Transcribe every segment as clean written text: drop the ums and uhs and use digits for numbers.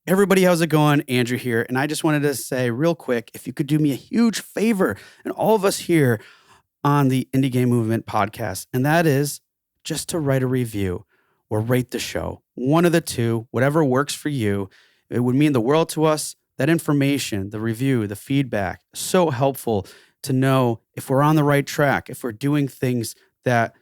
Everybody, how's it going? Andrew here. And I just wanted to say real quick, if you could do me a huge favor and all of us here on the Indie Game Movement podcast, and that is just to write a review or rate the show. One of the two, whatever works for you. It would mean the world to us. That information, the review, the feedback, so helpful to know if we're on the right track, if we're doing things that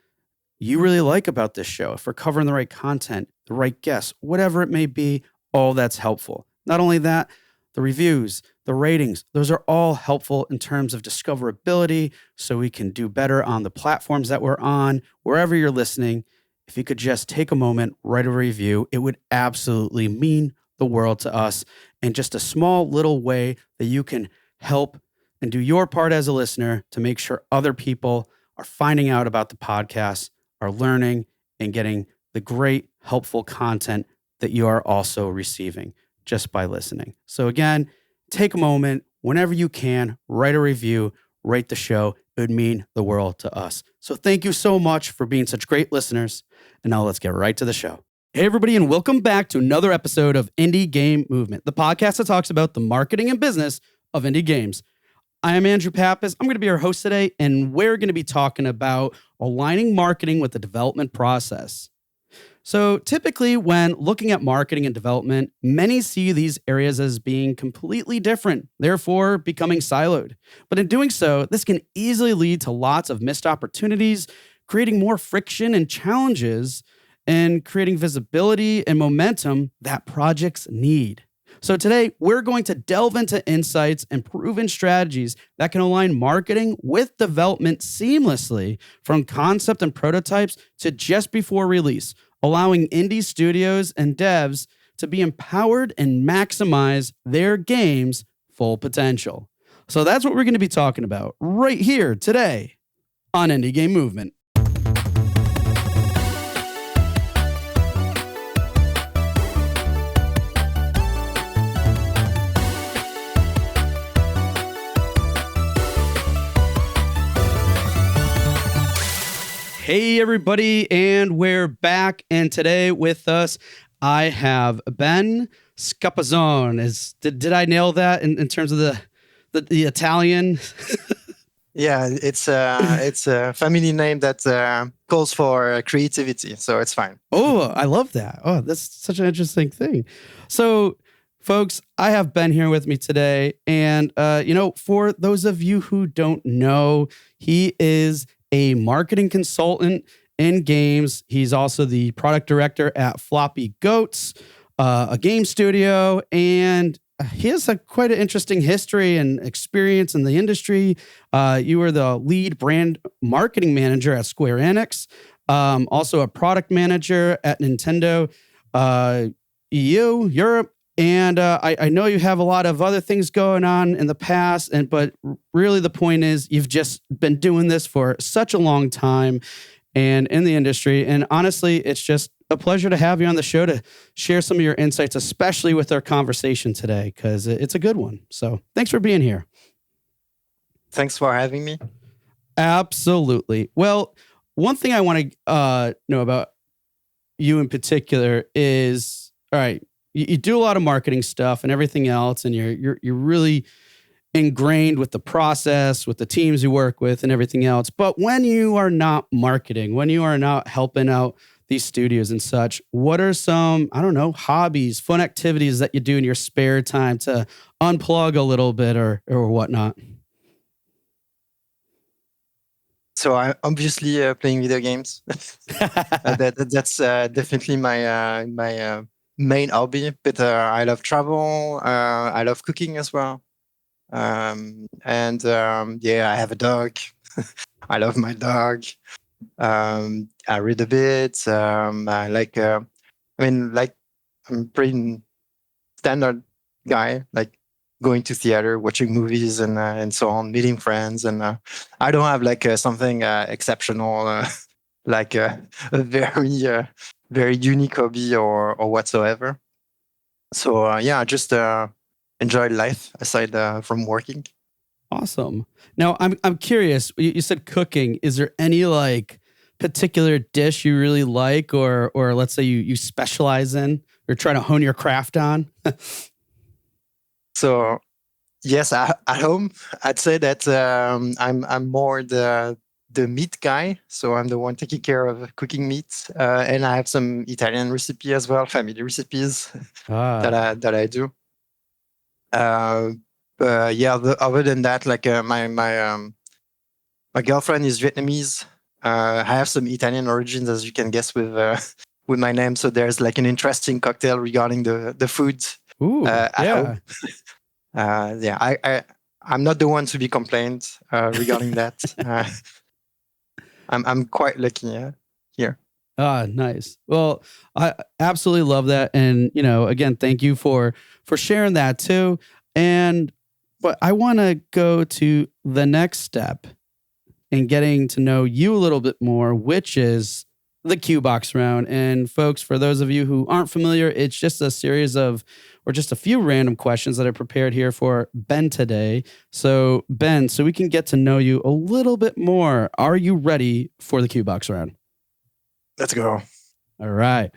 you really like about this show, if we're covering the right content, the right guests, whatever it may be. All that's helpful. Not only that, the reviews, the ratings, those are all helpful in terms of discoverability so we can do better on the platforms that we're on, wherever you're listening. If you could just take a moment, write a review, it would absolutely mean the world to us, and just a small little way that you can help and do your part as a listener to make sure other people are finding out about the podcast, are learning and getting the great, helpful content that you are also receiving just by listening. So again, take a moment, whenever you can, write a review, rate the show. It would mean the world to us. So thank you so much for being such great listeners. And now let's get right to the show. Hey everybody, and welcome back to another episode of Indie Game Movement, the podcast that talks about the marketing and business of indie games. I am Andrew Pappas. I'm going to be your host today, and we're going to be talking about aligning marketing with the development process. So typically when looking at marketing and development, many see these areas as being completely different, therefore becoming siloed. But in doing so, this can easily lead to lots of missed opportunities, creating more friction and challenges, and creating visibility and momentum that projects need. So today, we're going to delve into insights and proven strategies that can align marketing with development seamlessly, from concept and prototypes to just before release, allowing indie studios and devs to be empowered and maximize their game's full potential. So that's what we're going to be talking about right here today on Indie Game Movement. Hey everybody, and we're back. And today with us, I have Ben Scappazzoni. Did I nail that in terms of the Italian? Yeah, it's a family name that calls for creativity, so it's fine. Oh, I love that. Oh, that's such an interesting thing. So, folks, I have Ben here with me today, and for those of you who don't know, he is a marketing consultant in games. He's also the product director at Floppy Goats, a game studio, and he has quite an interesting history and experience in the industry. You were the lead brand marketing manager at Square Enix, also a product manager at Nintendo EU, Europe. And I know you have a lot of other things going on in the past, but really the point is you've just been doing this for such a long time and in the industry. And honestly, it's just a pleasure to have you on the show to share some of your insights, especially with our conversation today, because it's a good one. So thanks for being here. Thanks for having me. Absolutely. Well, one thing I want to know about you in particular is, all right, you do a lot of marketing stuff and everything else, and you're really ingrained with the process, with the teams you work with and everything else. But when you are not marketing, when you are not helping out these studios and such, what are some, hobbies, fun activities that you do in your spare time to unplug a little bit or whatnot? So I'm obviously playing video games. That's definitely my main hobby, but I love travel. I love cooking as well. I have a dog. I love my dog. I read a bit. I'm pretty standard guy, like going to theater, watching movies and so on, meeting friends. And I don't have something exceptional, like a very unique hobby or whatsoever. So I just enjoy life aside from working. Awesome. Now I'm curious. You said cooking. Is there any particular dish you really like, or let's say you specialize in or trying to hone your craft on? So yes, at home, I'd say that I'm more the meat guy. So I'm the one taking care of cooking meat, and I have some Italian recipe as well, family recipes that I do. Yeah. Other than that, like my girlfriend is Vietnamese. I have some Italian origins, as you can guess, with my name. So there's like an interesting cocktail regarding the food Ooh, at home. Yeah, I'm not the one to be complained regarding that. I'm quite lucky here. Ah, nice. Well, I absolutely love that. And, again, thank you for sharing that too. But I want to go to the next step in getting to know you a little bit more, which is the Q Box round. And folks, for those of you who aren't familiar, it's just a series of, or just a few random questions that I prepared here for Ben today. So Ben, so we can get to know you a little bit more. Are you ready for the Q Box round? Let's go. All right.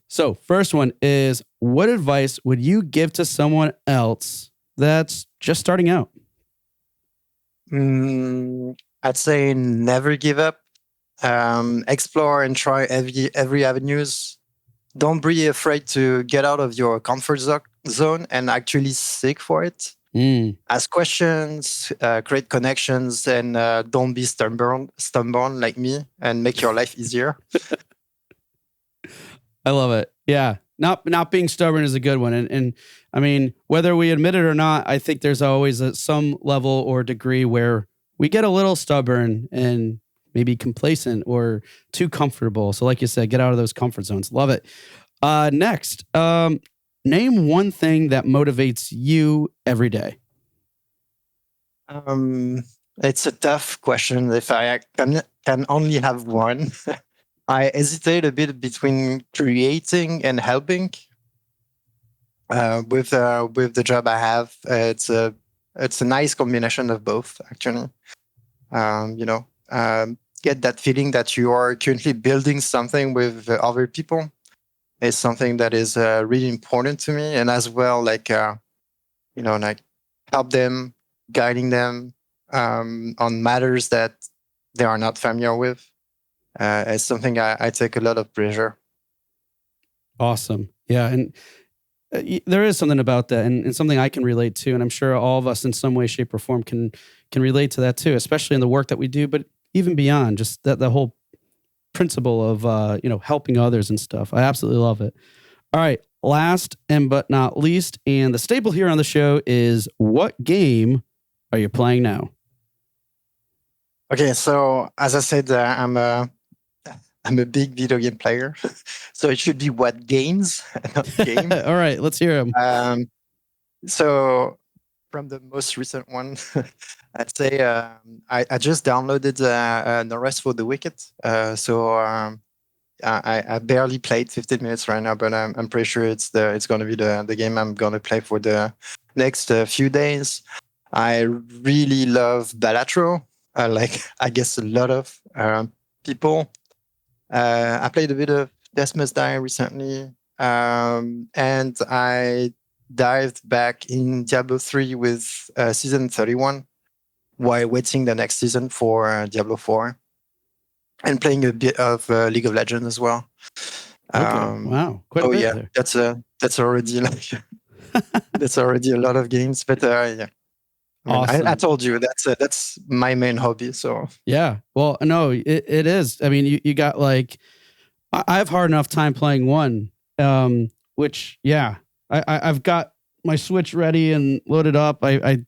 So first one is, what advice would you give to someone else that's just starting out? I'd say never give up. Explore and try every avenues. Don't be afraid to get out of your comfort zone and actually seek for it. Ask questions, create connections, and don't be stubborn like me, and make your life easier. I love it. Yeah. Not being stubborn is a good one. And I mean, whether we admit it or not, I think there's always some level or degree where we get a little stubborn and maybe complacent or too comfortable. So like you said, get out of those comfort zones. Love it. Next, name one thing that motivates you every day. It's a tough question. If I can only have one, I hesitate a bit between creating and helping. With the job I have, it's a nice combination of both, actually. Get that feeling that you are currently building something with other people is something that is really important to me, and as well, like help them, guiding them on matters that they are not familiar with. It's something I take a lot of pleasure. Awesome. Yeah. And there is something about that and something I can relate to. And I'm sure all of us in some way, shape, or form can relate to that too, especially in the work that we do, but even beyond, just the whole principle of, helping others and stuff. I absolutely love it. All right. Last and but not least, and the staple here on the show is, what game are you playing now? Okay. So as I said, I'm a big video game player. So it should be what games, not game. All right. Let's hear them. So from the most recent one, I'd say I just downloaded The Rest for the Wicked. I barely played 15 minutes right now, but I'm pretty sure it's going to be the game I'm going to play for the next few days. I really love Balatro, like I guess a lot of people. I played a bit of Death Must Die recently, and I dived back in Diablo 3 with season 31 while waiting the next season for Diablo 4, and playing a bit of League of Legends as well. Okay. Wow. Quite a bit there. That's already that's already a lot of games, but yeah. Awesome. I told you that's my main hobby. So yeah, well, no, it is. I mean, you got like, I have hard enough time playing one, which yeah, I've got my Switch ready and loaded up. I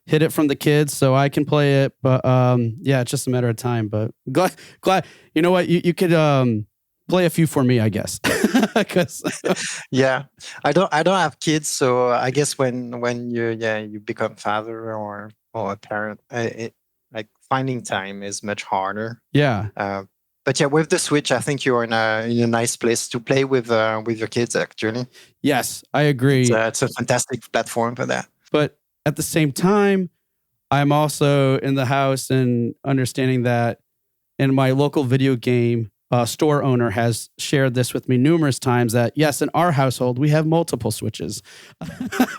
hid it from the kids so I can play it, but yeah, it's just a matter of time. But glad you know what, you could play a few for me, I guess. yeah, I don't have kids, so I guess when you become father or a parent, like finding time is much harder. Yeah. But yeah, with the Switch, I think you're in a nice place to play with your kids. Actually, yes, I agree. It's a fantastic platform for that. But at the same time, I'm also in the house and understanding that and my local video game store owner has shared this with me numerous times that yes, in our household, we have multiple Switches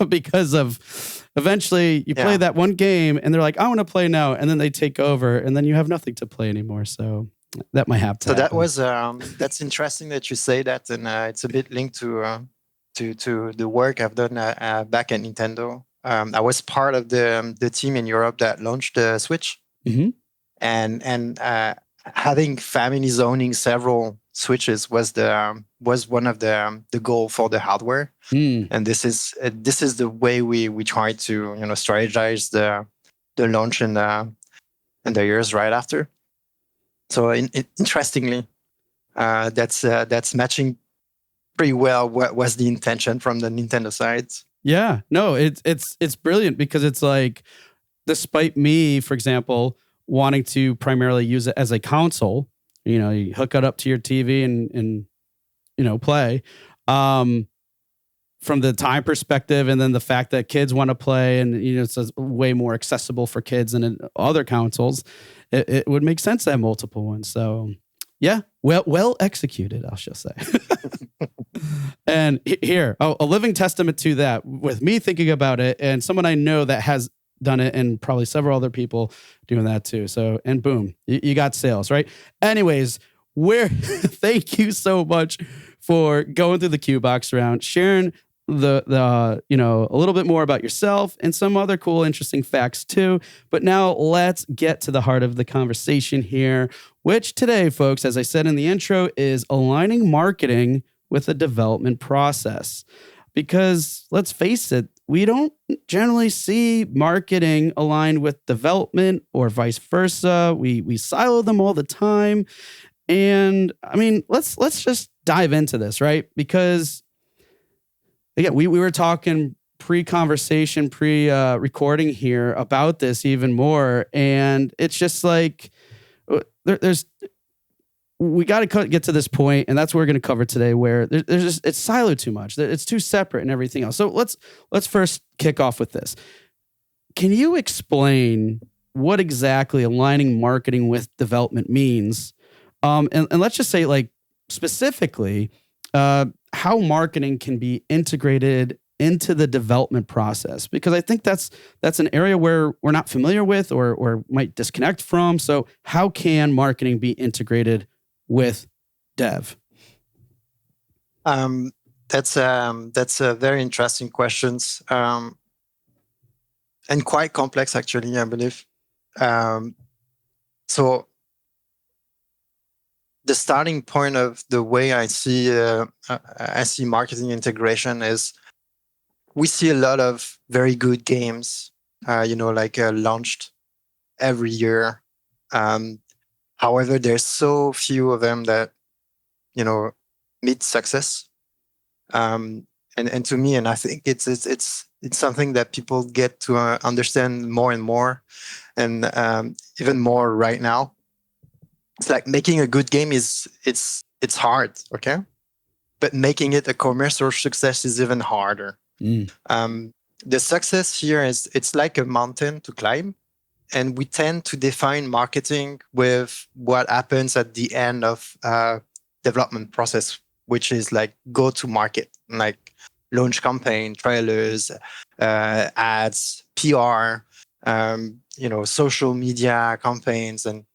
because of eventually you play that one game and they're like, I want to play now. And then they take over and then you have nothing to play anymore. So that might have to happen. That was, that's interesting that you say that. And it's a bit linked to the work I've done back at Nintendo. I was part of the team in Europe that launched the Switch. Mm-hmm. And having families owning several Switches was one of the goal for the hardware. And this is the way we try to strategize the launch in the years right after. So interestingly, that's matching pretty well what was the intention from the Nintendo side. Yeah, no, it's brilliant because it's like, despite me, for example, wanting to primarily use it as a console, you hook it up to your TV and play. From the time perspective, and then the fact that kids want to play, and it's way more accessible for kids than in other consoles, it would make sense to have multiple ones. So, yeah, well executed, I shall say. And here, a living testament to that, with me thinking about it, and someone I know that has done it, and probably several other people doing that too. So, and boom, you got sales, right? Anyways, thank you so much for going through the Q Box round, sharing the a little bit more about yourself and some other cool, interesting facts too. But now let's get to the heart of the conversation here, which today, folks, as I said in the intro, is aligning marketing with the development process. Because let's face it, we don't generally see marketing aligned with development or vice versa. We silo them all the time. And I mean, let's just dive into this, right? Because again, we were talking pre-conversation, pre-recording here about this even more. And it's just like, we got to get to this point, and that's what we're going to cover today, where there's just, it's siloed too much. It's too separate and everything else. So let's first kick off with this. Can you explain what exactly aligning marketing with development means? And let's just say, like, specifically, how marketing can be integrated into the development process, because I think that's an area where we're not familiar with or might disconnect from. So how can marketing be integrated with dev? That's a very interesting questions, and quite complex, actually, I believe. So the starting point of the way I see marketing integration is, we see a lot of very good games, launched every year. However, there's so few of them that meet success. And to me, and I think it's something that people get to understand more and more, and even more right now. It's like making a good game it's hard, okay? But making it a commercial success is even harder. The success here is, it's like a mountain to climb, and we tend to define marketing with what happens at the end of development process, which is like go to market, like launch campaign, trailers, ads, PR, social media campaigns, and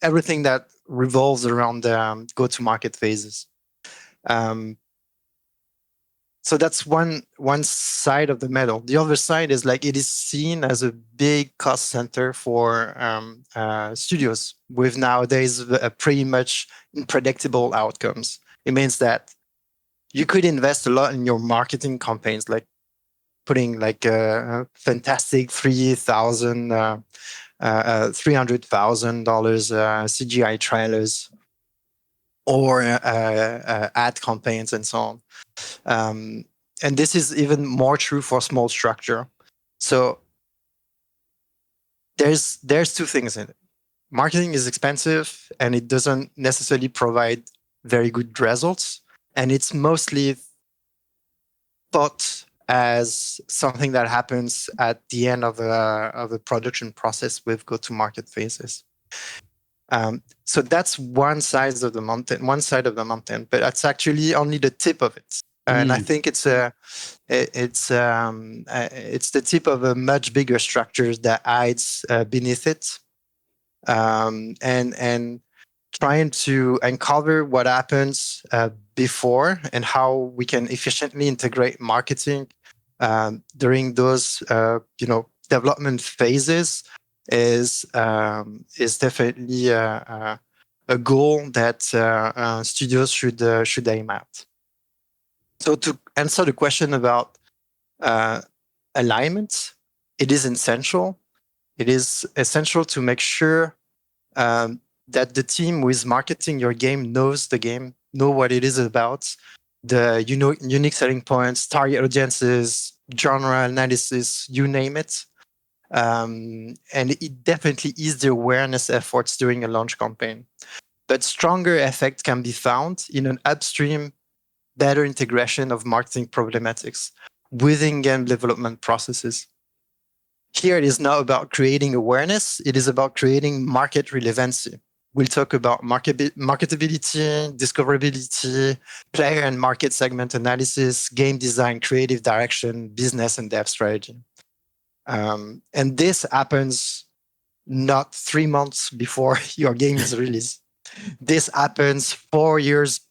everything that revolves around the go-to-market phases. So that's one side of the medal. The other side is, like, it is seen as a big cost center for studios, with nowadays pretty much unpredictable outcomes. It means that you could invest a lot in your marketing campaigns, like putting like a fantastic $300,000 CGI trailers, or ad campaigns, and so on. And this is even more true for small structure. So there's two things in it. Marketing is expensive, and it doesn't necessarily provide very good results. And it's mostly thought as something that happens at the end of a production process with go-to-market phases. So that's one side of the mountain, but that's actually only the tip of it. And I think it's the tip of a much bigger structure that hides beneath it, and trying to uncover what happens before and how we can efficiently integrate marketing during those development phases is definitely a goal that studios should aim at. So to answer the question about alignment, it is essential. It is essential to make sure that the team who is marketing your game knows the game, know what it is about, the unique selling points, target audiences, genre analysis, you name it. And it definitely is the awareness efforts during a launch campaign. But stronger effect can be found in an upstream, better integration of marketing problematics within game development processes. Here it is not about creating awareness, it is about creating market relevancy. We'll talk about marketability, discoverability, player and market segment analysis, game design, creative direction, business and dev strategy. And this happens not 3 months before your game is released. This happens 4 years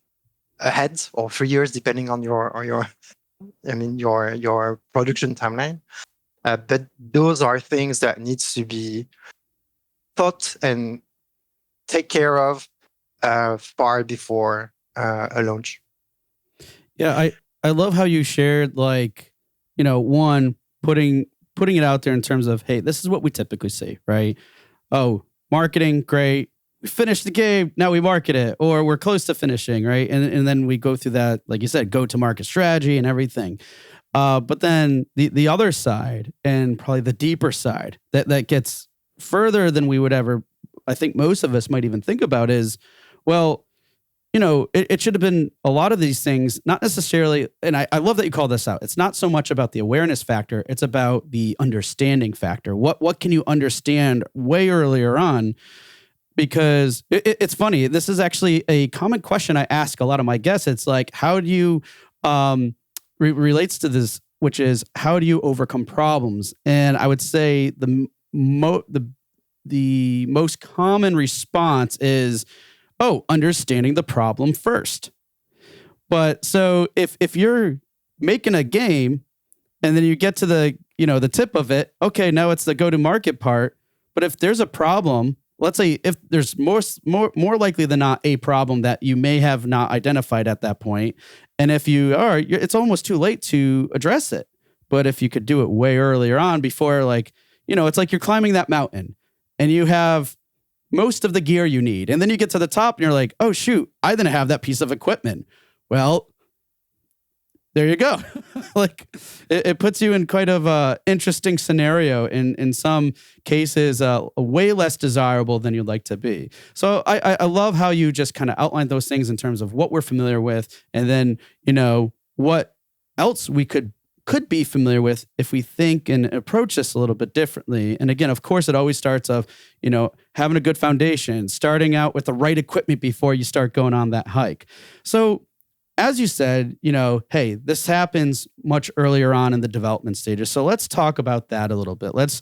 ahead or 3 years, depending on your production timeline. But those are things that needs to be thought and take care of far before a launch. Yeah, I love how you shared, like, one, putting it out there in terms of, hey, this is what we typically see, right? Oh, marketing, great. We finished the game, now we market it, or we're close to finishing, right? And then we go through that, like you said, go-to-market strategy and everything. But then the other side, and probably the deeper side, that gets further than we would ever, I think most of us might even think about, is, well, it should have been a lot of these things, not necessarily, and I love that you call this out. It's not so much about the awareness factor, it's about the understanding factor. What can you understand way earlier on? Because it's funny, this is actually a common question I ask a lot of my guests. It's like, how do you, relates to this, which is, how do you overcome problems? And I would say the most common response is, oh, understanding the problem first. But so if you're making a game and then you get to the tip of it, okay, now it's the go-to-market part. But if there's a problem, let's say if there's more likely than not a problem that you may have not identified at that point, and if you are, it's almost too late to address it. But if you could do it way earlier on, before, like, it's like you're climbing that mountain and you have most of the gear you need, and then you get to the top and you're like, oh shoot, I didn't have that piece of equipment. Well, there you go. Like, it puts you in quite of a interesting scenario, in some cases, way less desirable than you'd like to be. So I love how you just kind of outlined those things in terms of what we're familiar with, and then, what else we could be familiar with if we think and approach this a little bit differently. And again, of course, it always starts of, having a good foundation, starting out with the right equipment before you start going on that hike. So, as you said, hey, this happens much earlier on in the development stages. So let's talk about that a little bit. Let's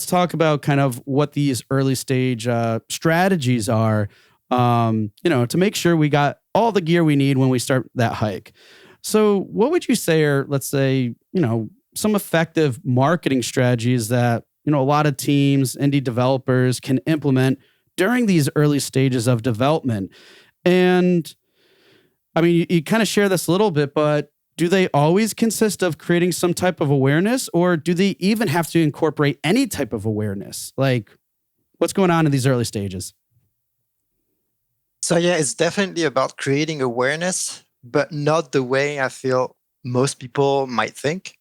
talk about kind of what these early stage strategies are, to make sure we got all the gear we need when we start that hike. So what would you say are, let's say, some effective marketing strategies that, a lot of teams, indie developers can implement during these early stages of development? And I mean, you kind of share this a little bit, but do they always consist of creating some type of awareness, or do they even have to incorporate any type of awareness? Like, what's going on in these early stages? So yeah, it's definitely about creating awareness, but not the way I feel most people might think.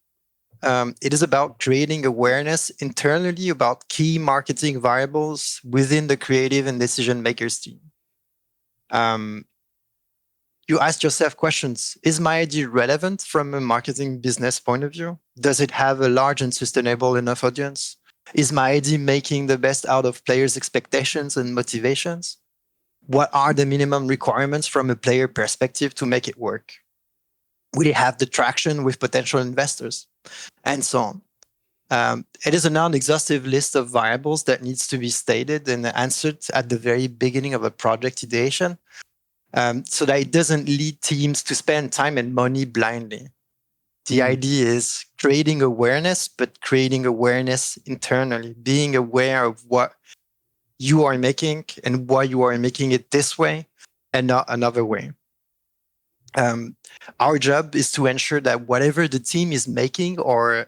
It is about creating awareness internally about key marketing variables within the creative and decision makers team. You ask yourself questions. Is my idea relevant from a marketing business point of view? Does it have a large and sustainable enough audience? Is my idea making the best out of players' expectations and motivations? What are the minimum requirements from a player perspective to make it work? Will it have the traction with potential investors? And so on. It is a non-exhaustive list of variables that needs to be stated and answered at the very beginning of a project ideation, so that it doesn't lead teams to spend time and money blindly. The idea is creating awareness, but creating awareness internally, being aware of what you are making and why you are making it this way and not another way. Our job is to ensure that whatever the team is making or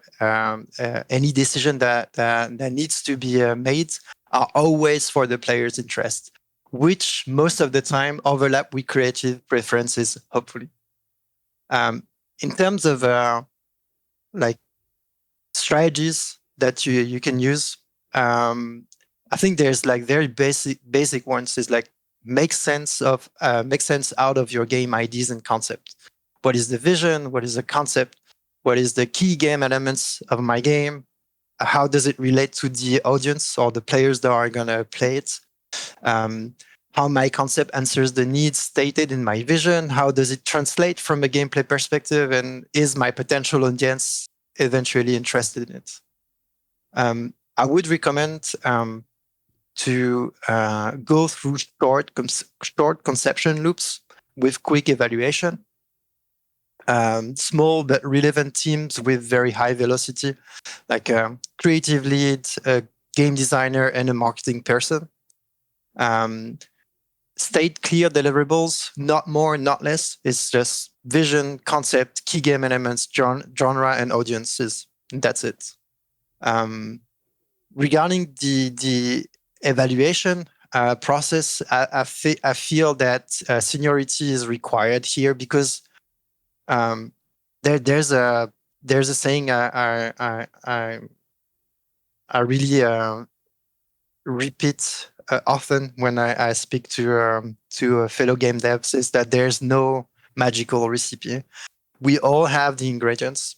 any decision that needs to be made are always for the player's interest, which most of the time overlap with creative preferences, hopefully. In terms of like strategies that you can use, I think there's like very basic ones is like make sense out of your game ideas and concept. What is the vision? What is the concept? What is the key game elements of my game? How does it relate to the audience or the players that are gonna play it? How my concept answers the needs stated in my vision? How does it translate from a gameplay perspective? And is my potential audience eventually interested in it? I would recommend to go through short conception loops with quick evaluation. Small but relevant teams with very high velocity, like a creative lead, a game designer, and a marketing person. State clear deliverables, not more, not less. It's just vision, concept, key game elements, genre, and audiences. And that's it. Regarding the evaluation process, I feel that seniority is required here because there's a saying I really repeat often when I speak to fellow game devs is that there's no magical recipe. We all have the ingredients.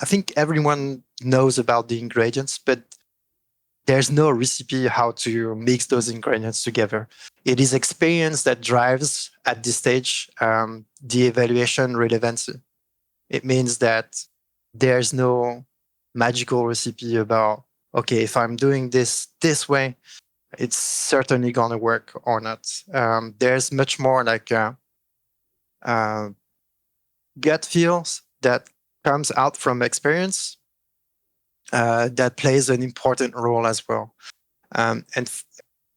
I think everyone knows about the ingredients, but there's no recipe how to mix those ingredients together. It is experience that drives at this stage the evaluation relevancy. It means that there's no magical recipe about, okay, if I'm doing this way, it's certainly going to work or not. There's much more like gut feels that comes out from experience that plays an important role as well. And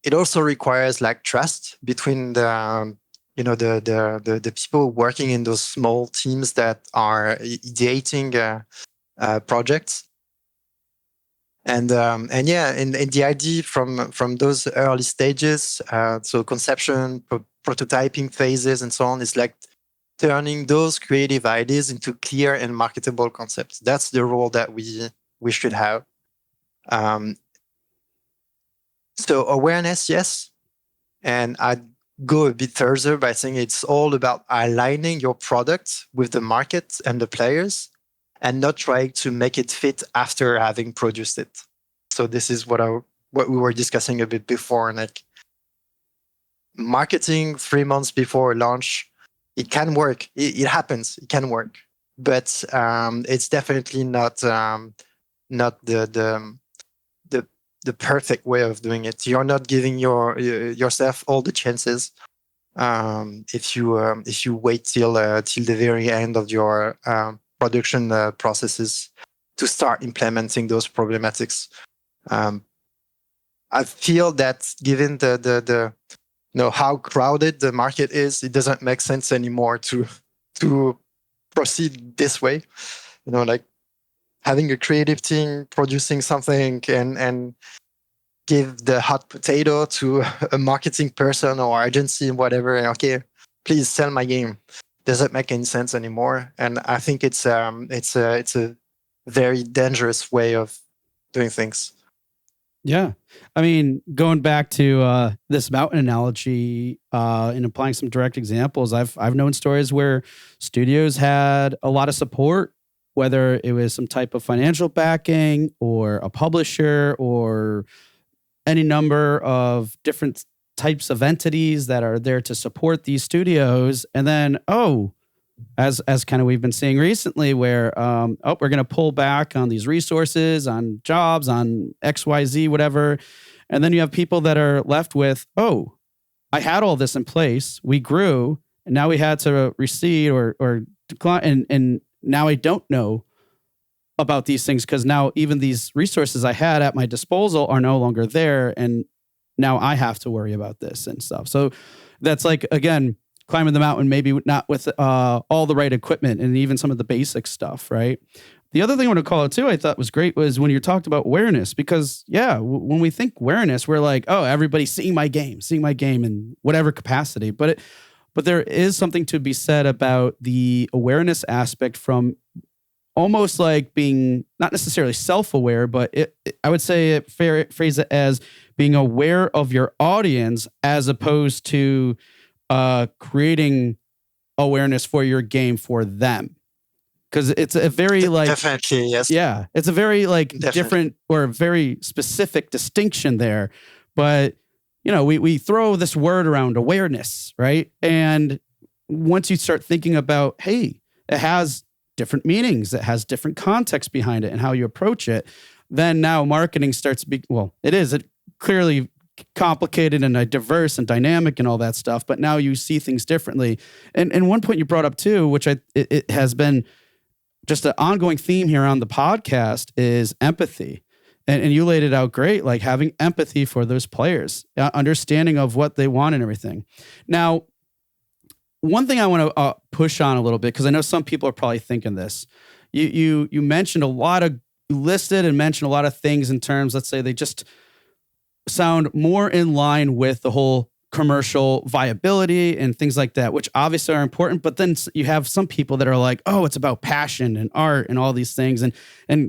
it also requires like trust between the the people working in those small teams that are ideating projects. And yeah, and the idea from those early stages, so conception, prototyping phases, and so on, is like turning those creative ideas into clear and marketable concepts. That's the role that we should have. So awareness, yes, and I'd go a bit further by saying it's all about aligning your product with the market and the players, and not trying to make it fit after having produced it. So this is what we were discussing a bit before. Like marketing 3 months before launch, it can work. It happens. It can work, but it's definitely not the perfect way of doing it. You're not giving yourself all the chances if you wait till the very end of your production processes to start implementing those problematics. I feel that given the how crowded the market is, it doesn't make sense anymore to proceed this way. Like having a creative team producing something and give the hot potato to a marketing person or agency, whatever. And, okay, please sell my game. Doesn't make any sense anymore. And I think it's a very dangerous way of doing things. Yeah. I mean, going back to this mountain analogy and applying some direct examples, I've known stories where studios had a lot of support whether it was some type of financial backing or a publisher or any number of different types of entities that are there to support these studios. And then, as kind of we've been seeing recently, where we're going to pull back on these resources, on jobs, on XYZ, whatever. And then you have people that are left with, I had all this in place, we grew, and now we had to recede or decline, and now I don't know about these things because now even these resources I had at my disposal are no longer there, and now I have to worry about this and stuff. So that's like, again, climbing the mountain, maybe not with all the right equipment and even some of the basic stuff, right? The other thing I want to call out too, I thought was great, was when you talked about awareness, because when we think awareness, we're like, everybody's seeing my game in whatever capacity. But there is something to be said about the awareness aspect from almost like being not necessarily self-aware, but I would say phrase it as being aware of your audience as opposed to creating awareness for your game for them. Because it's a very definitely, yes. Yeah, it's a very Definitely. different or very specific distinction there. But we throw this word around, awareness, right? And once you start thinking about, hey, it has different meanings, it has different context behind it and how you approach it, then now marketing starts to be, it clearly complicated and diverse and dynamic and all that stuff, but now you see things differently. And one point you brought up too, which it has been just an ongoing theme here on the podcast, is empathy. And you laid it out great, like having empathy for those players, understanding of what they want and everything. Now, one thing I want to push on a little bit, because I know some people are probably thinking this. You mentioned you listed and mentioned a lot of things in terms, let's say they just sound more in line with the whole commercial viability and things like that, which obviously are important. But then you have some people that are like, it's about passion and art and all these things. And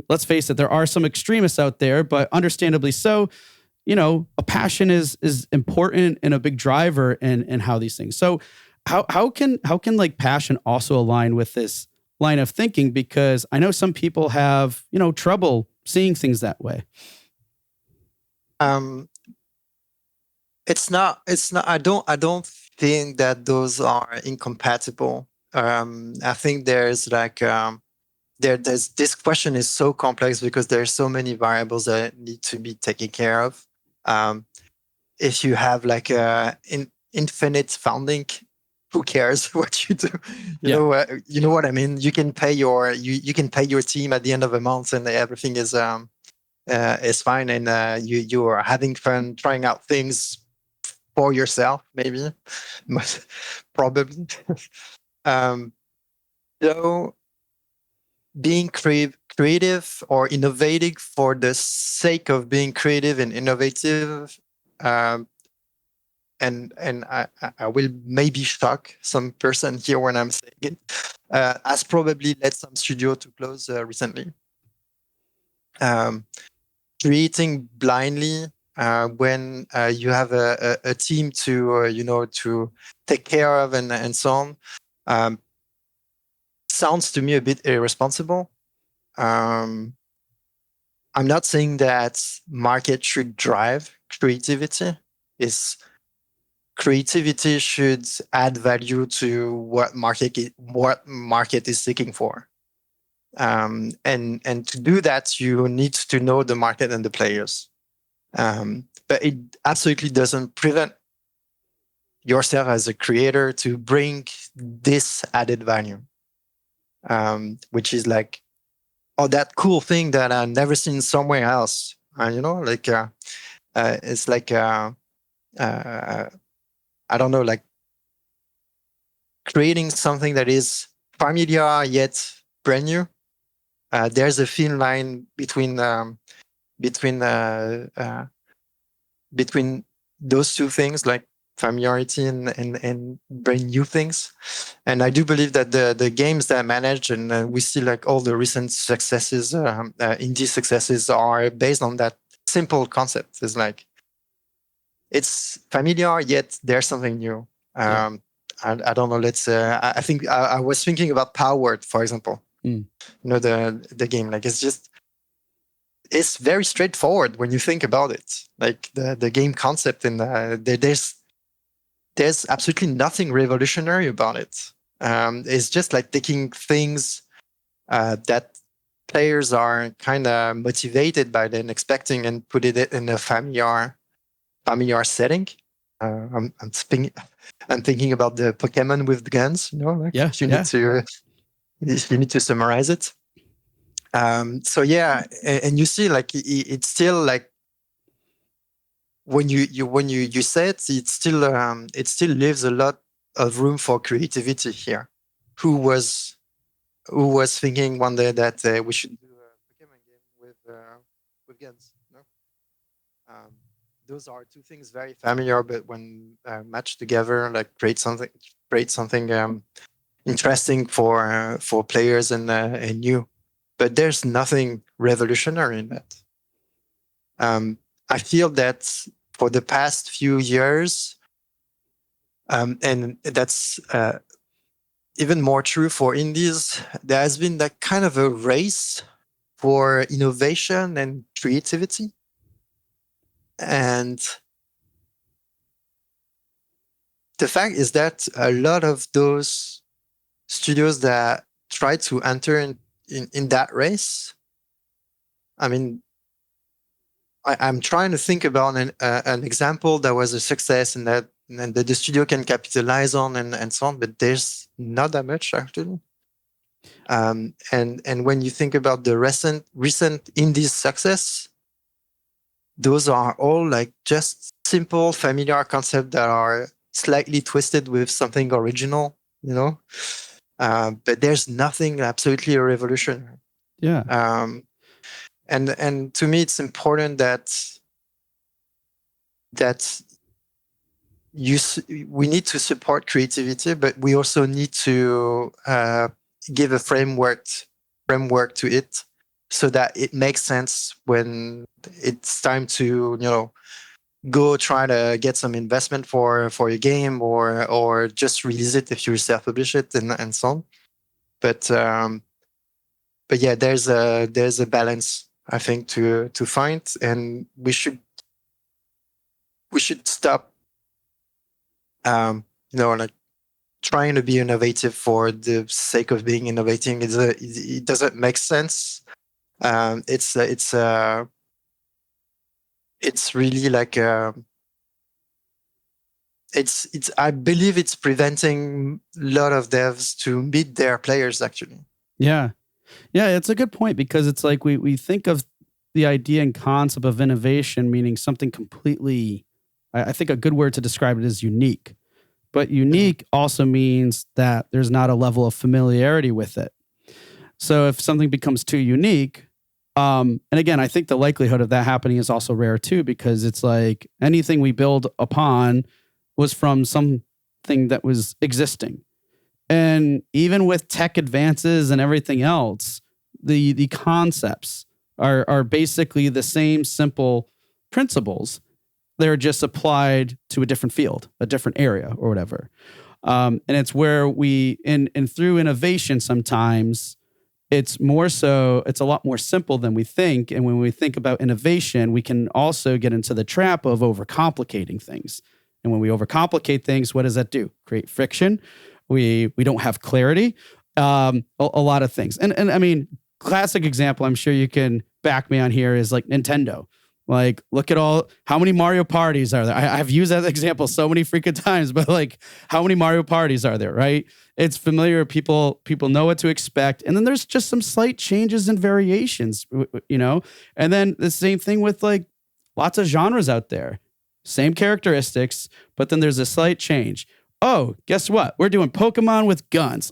let's face it, there are some extremists out there, but understandably so. A passion is important and a big driver in how these things. So how can like passion also align with this line of thinking? Because I know some people have, trouble seeing things that way. It's not, I don't think that those are incompatible. I think there's there's this question is so complex because there's so many variables that need to be taken care of. If you have infinite funding, who cares what you do? You know what I mean? You can pay you can pay your team at the end of a month and everything is fine, and you are having fun trying out things for yourself, maybe, probably. So being creative or innovating for the sake of being creative and innovative, and I will maybe shock some person here when I'm saying it, has probably led some studio to close recently. Creating blindly when you have a team to to take care of and so on, sounds to me a bit irresponsible. I'm not saying that market should drive creativity. Creativity should add value to what market is seeking for. And to do that, you need to know the market and the players. But it absolutely doesn't prevent yourself as a creator to bring this added value, which is that cool thing that I've never seen somewhere else. It's I don't know, creating something that is familiar yet brand new. There's a thin line between those two things, like familiarity and brand new things. And I do believe that the games that I manage, and we see all the recent successes, indie successes, are based on that simple concept. It's familiar, yet there's something new. I don't know. I think I was thinking about Power Word, for example. Mm. The game. Like it's very straightforward when you think about it. Like the game concept, and there's absolutely nothing revolutionary about it. It's just like taking things that players are kind of motivated by, then expecting, and put it in a familiar setting. I'm thinking about the Pokemon with the guns. Like if you need to summarize it. So yeah, and you see, like it's still like when you say it, it still leaves a lot of room for creativity here. Who was thinking one day that we should do a Pokemon game with guns? No, those are two things very familiar, but when matched together, like create something interesting for players and new. But there's nothing revolutionary in that. I feel that for the past few years, and that's even more true for indies, there has been that kind of a race for innovation and creativity. And the fact is that a lot of those studios that try to enter in that race, I mean, I'm trying to think about an example that was a success and that the studio can capitalize on and so on, but there's not that much actually. And when you think about the recent indie success, those are all like just simple, familiar concepts that are slightly twisted with something original, but there's nothing absolutely revolutionary. Yeah. And to me, it's important that we need to support creativity, but we also need to give a framework to it, so that it makes sense when it's time to go try to get some investment for your game, or just release it if you self-publish it and so on. But yeah, there's a balance, I think, to find, and we should stop like trying to be innovative for the sake of being innovating. It doesn't make sense. It's really like it's I believe it's preventing a lot of devs to meet their players actually. Yeah, it's a good point, because it's like we think of the idea and concept of innovation meaning something completely, I think a good word to describe it is unique. But unique also means that there's not a level of familiarity with it. So if something becomes too unique, and again, I think the likelihood of that happening is also rare too, because it's like anything we build upon was from something that was existing. And even with tech advances and everything else, the concepts are basically the same simple principles. They're just applied to a different field, a different area or whatever. And it's where and through innovation, sometimes it's a lot more simple than we think. And when we think about innovation, we can also get into the trap of overcomplicating things. And when we overcomplicate things, what does that do? Create friction. We don't have clarity. A lot of things. And I mean, classic example, I'm sure you can back me on here, is like Nintendo. Like, look at how many Mario parties are there? I've used that example so many freaking times, but like, how many Mario parties are there, right? It's familiar. People know what to expect. And then there's just some slight changes and variations, And then the same thing with like lots of genres out there. Same characteristics, but then there's a slight change. Oh, guess what? We're doing Pokemon with guns.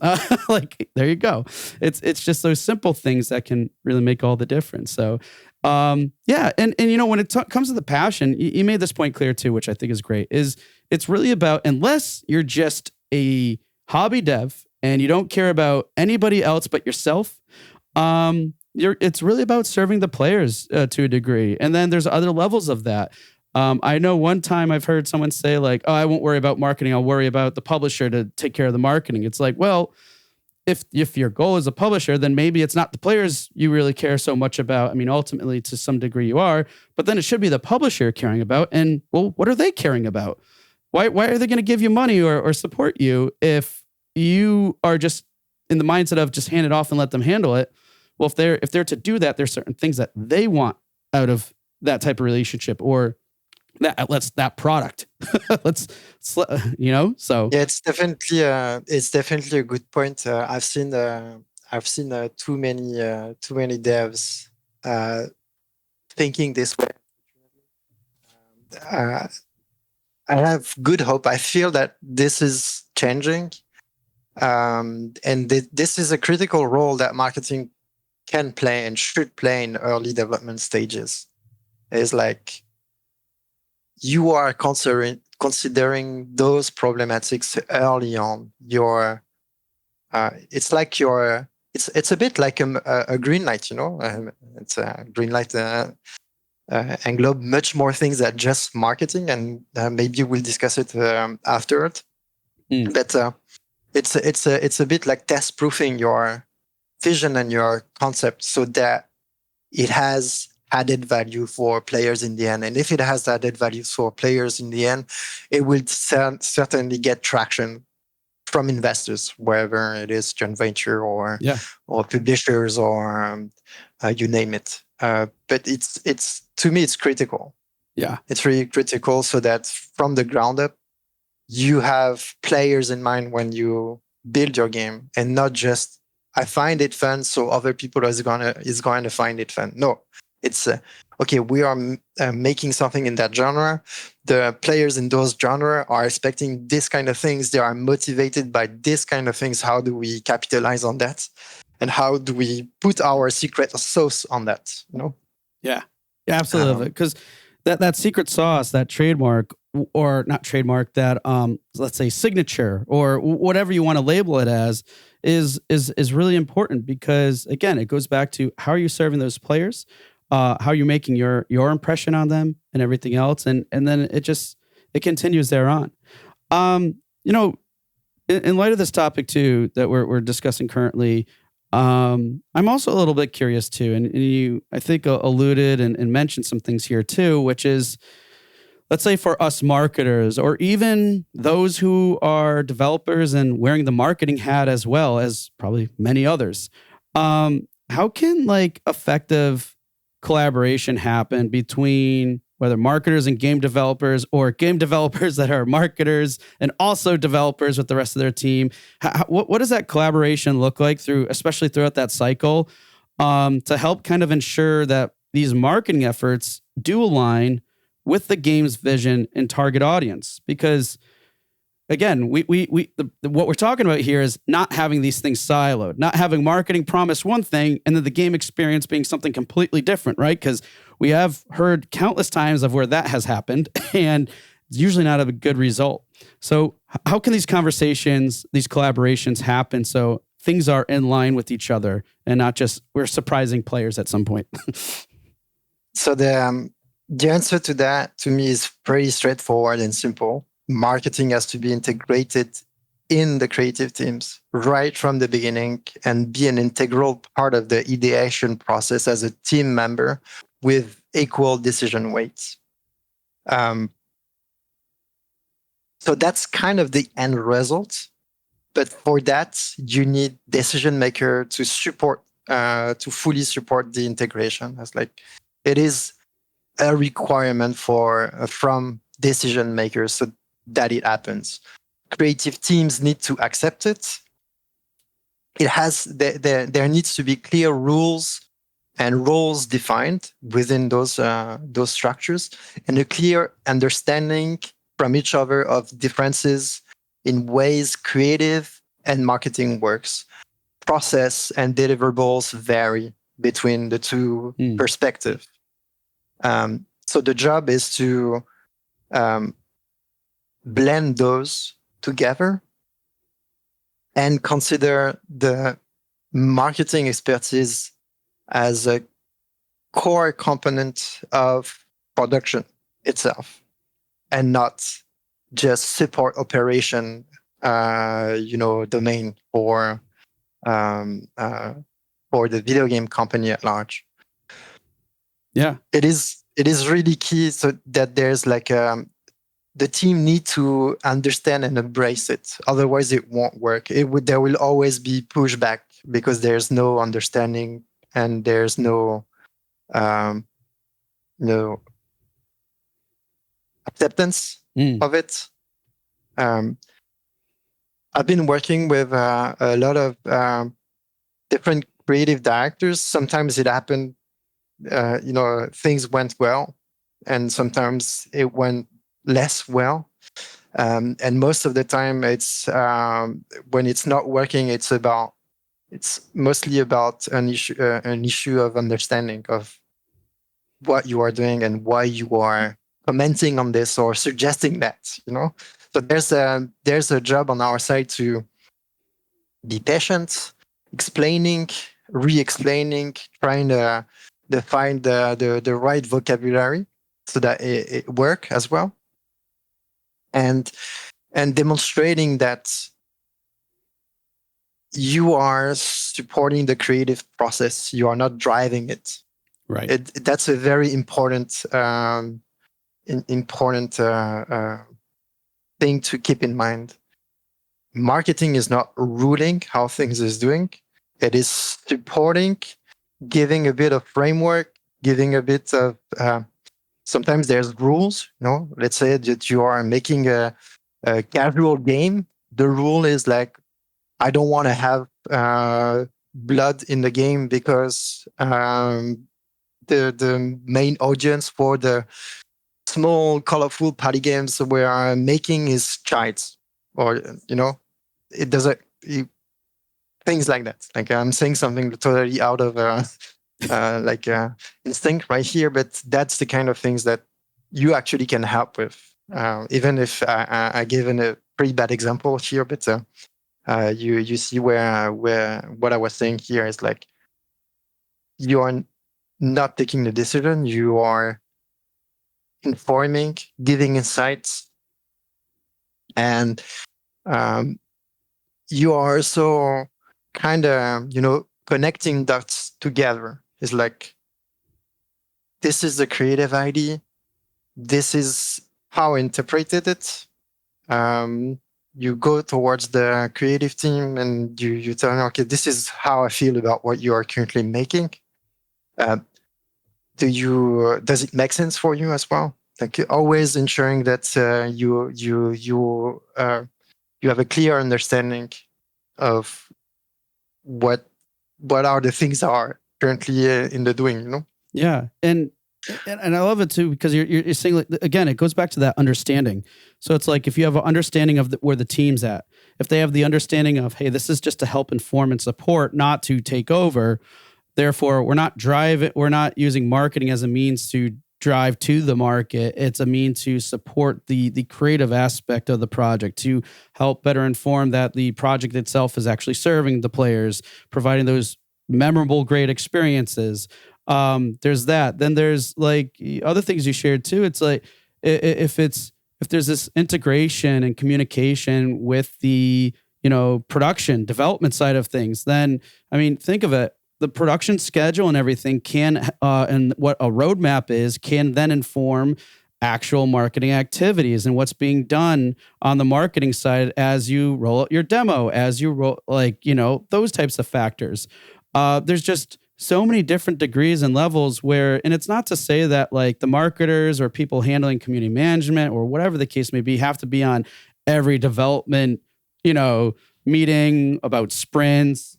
Like, there you go. It's just those simple things that can really make all the difference. So, yeah. And when it comes to the passion, you made this point clear too, which I think is great, is it's really about, unless you're just a hobby dev and you don't care about anybody else but yourself, it's really about serving the players to a degree. And then there's other levels of that. I know one time I've heard someone say like, oh, I won't worry about marketing. I'll worry about the publisher to take care of the marketing. It's like, well, if your goal is a publisher, then maybe it's not the players you really care so much about. I mean, ultimately, to some degree, you are, but then it should be the publisher caring about. And well, what are they caring about? Why are they going to give you money or support you if you are just in the mindset of just hand it off and let them handle it? Well, if they're to do that, there's certain things that they want out of that type of relationship, or that product. let's So Yeah, it's definitely a good point. I've seen too many devs thinking this way. I have good hope. I feel that this is changing, and this is a critical role that marketing can play and should play in early development stages. It's like you are considering those problematics early on. It's like it's a bit like a green light, it's a green light englobe much more things than just marketing, and maybe we'll discuss it afterward. But it's a bit like test proofing your vision and your concept so that it has added value for players in the end. And if it has added value for players in the end, it will certainly get traction from investors, wherever it is, joint venture or publishers or you name it. But it's to me, it's critical. Yeah, it's really critical, so that from the ground up, you have players in mind when you build your game, and not just I find it fun, so other people is going to find it fun. No, it's okay. We are making something in that genre. The players in those genre are expecting this kind of things. They are motivated by this kind of things. How do we capitalize on that? And how do we put our secret sauce on that? Yeah, absolutely. Because that secret sauce, that trademark, or not trademark, that let's say signature, or whatever you want to label it as, is really important, because again, it goes back to how are you serving those players, how you're making your impression on them, and everything else, and then it continues thereon. In light of this topic too that we're discussing currently, I'm also a little bit curious too, and you, I think, alluded and mentioned some things here too, which is, let's say for us marketers, or even those who are developers and wearing the marketing hat as well as probably many others, how can effective collaboration happen between whether marketers and game developers, or game developers that are marketers and also developers with the rest of their team? What does that collaboration look like especially throughout that cycle, to help kind of ensure that these marketing efforts do align with the game's vision and target audience? Because again, what we're talking about here is not having these things siloed, not having marketing promise one thing and then the game experience being something completely different, right? Because we have heard countless times of where that has happened, and it's usually not a good result. So how can these conversations, these collaborations happen so things are in line with each other and not just we're surprising players at some point? So the answer to that, to me, is pretty straightforward and simple. Marketing has to be integrated in the creative teams right from the beginning and be an integral part of the ideation process as a team member with equal decision weights. So that's kind of the end result. But for that, you need decision maker to support, to fully support the integration. It is a requirement from decision makers so that it happens. Creative teams need to accept it. There needs to be clear rules and roles defined within those structures, and a clear understanding from each other of differences in ways creative and marketing works. Process and deliverables vary between the two perspectives. So the job is to blend those together and consider the marketing expertise as a core component of production itself, and not just support operation, domain for um, uh, for the video game company at large. Yeah. It is really key so that there's like the team need to understand and embrace it. Otherwise, it won't work. There will always be pushback because there's no understanding and there's no no acceptance of it. I've been working with a lot of different creative directors. Sometimes it happened, things went well, and sometimes it went less well. And most of the time, it's when it's not working, it's mostly about an issue of understanding of what you are doing and why you are commenting on this or suggesting that. So there's a job on our side to be patient, explaining, re-explaining, trying to find the right vocabulary so that it work as well, and demonstrating that you are supporting the creative process. You are not driving it. Right. That's a very important thing to keep in mind. Marketing is not ruling how things is doing. It is supporting, giving a bit of framework, giving a bit of. Sometimes there's rules. Let's say that you are making a casual game. The rule is like, I don't want to have blood in the game because the main audience for the small, colorful party games we are making is child, or it doesn't. Things like that. Like I'm saying something totally out of instinct right here, but that's the kind of things that you actually can help with. Even if I given a pretty bad example here, but you see where what I was saying here is like you are not taking the decision, you are informing, giving insights, and you are also kind of connecting dots together. It's like, this is the creative idea, this is how I interpreted it. You go towards the creative team and you tell them, okay, this is how I feel about what you are currently making. Does it make sense for you as well? Like always ensuring that you have a clear understanding of what are the things that are currently in the doing. Yeah, and I love it too, because you're saying, like, again, it goes back to that understanding. So it's like, if you have an understanding of where the team's at, if they have the understanding of, hey, this is just to help inform and support, not to take over. Therefore, we're not using marketing as a means to drive to the market. It's a means to support the creative aspect of the project, to help better inform that the project itself is actually serving the players, providing those memorable, great experiences. There's that. Then there's like other things you shared too. It's like, if there's this integration and communication with the production development side of things, then I mean, think of it. The production schedule and everything can, and what a roadmap is, can then inform actual marketing activities and what's being done on the marketing side as you roll out your demo, as you roll, those types of factors. There's just so many different degrees and levels where, and it's not to say that like the marketers or people handling community management or whatever the case may be have to be on every development, meeting about sprints,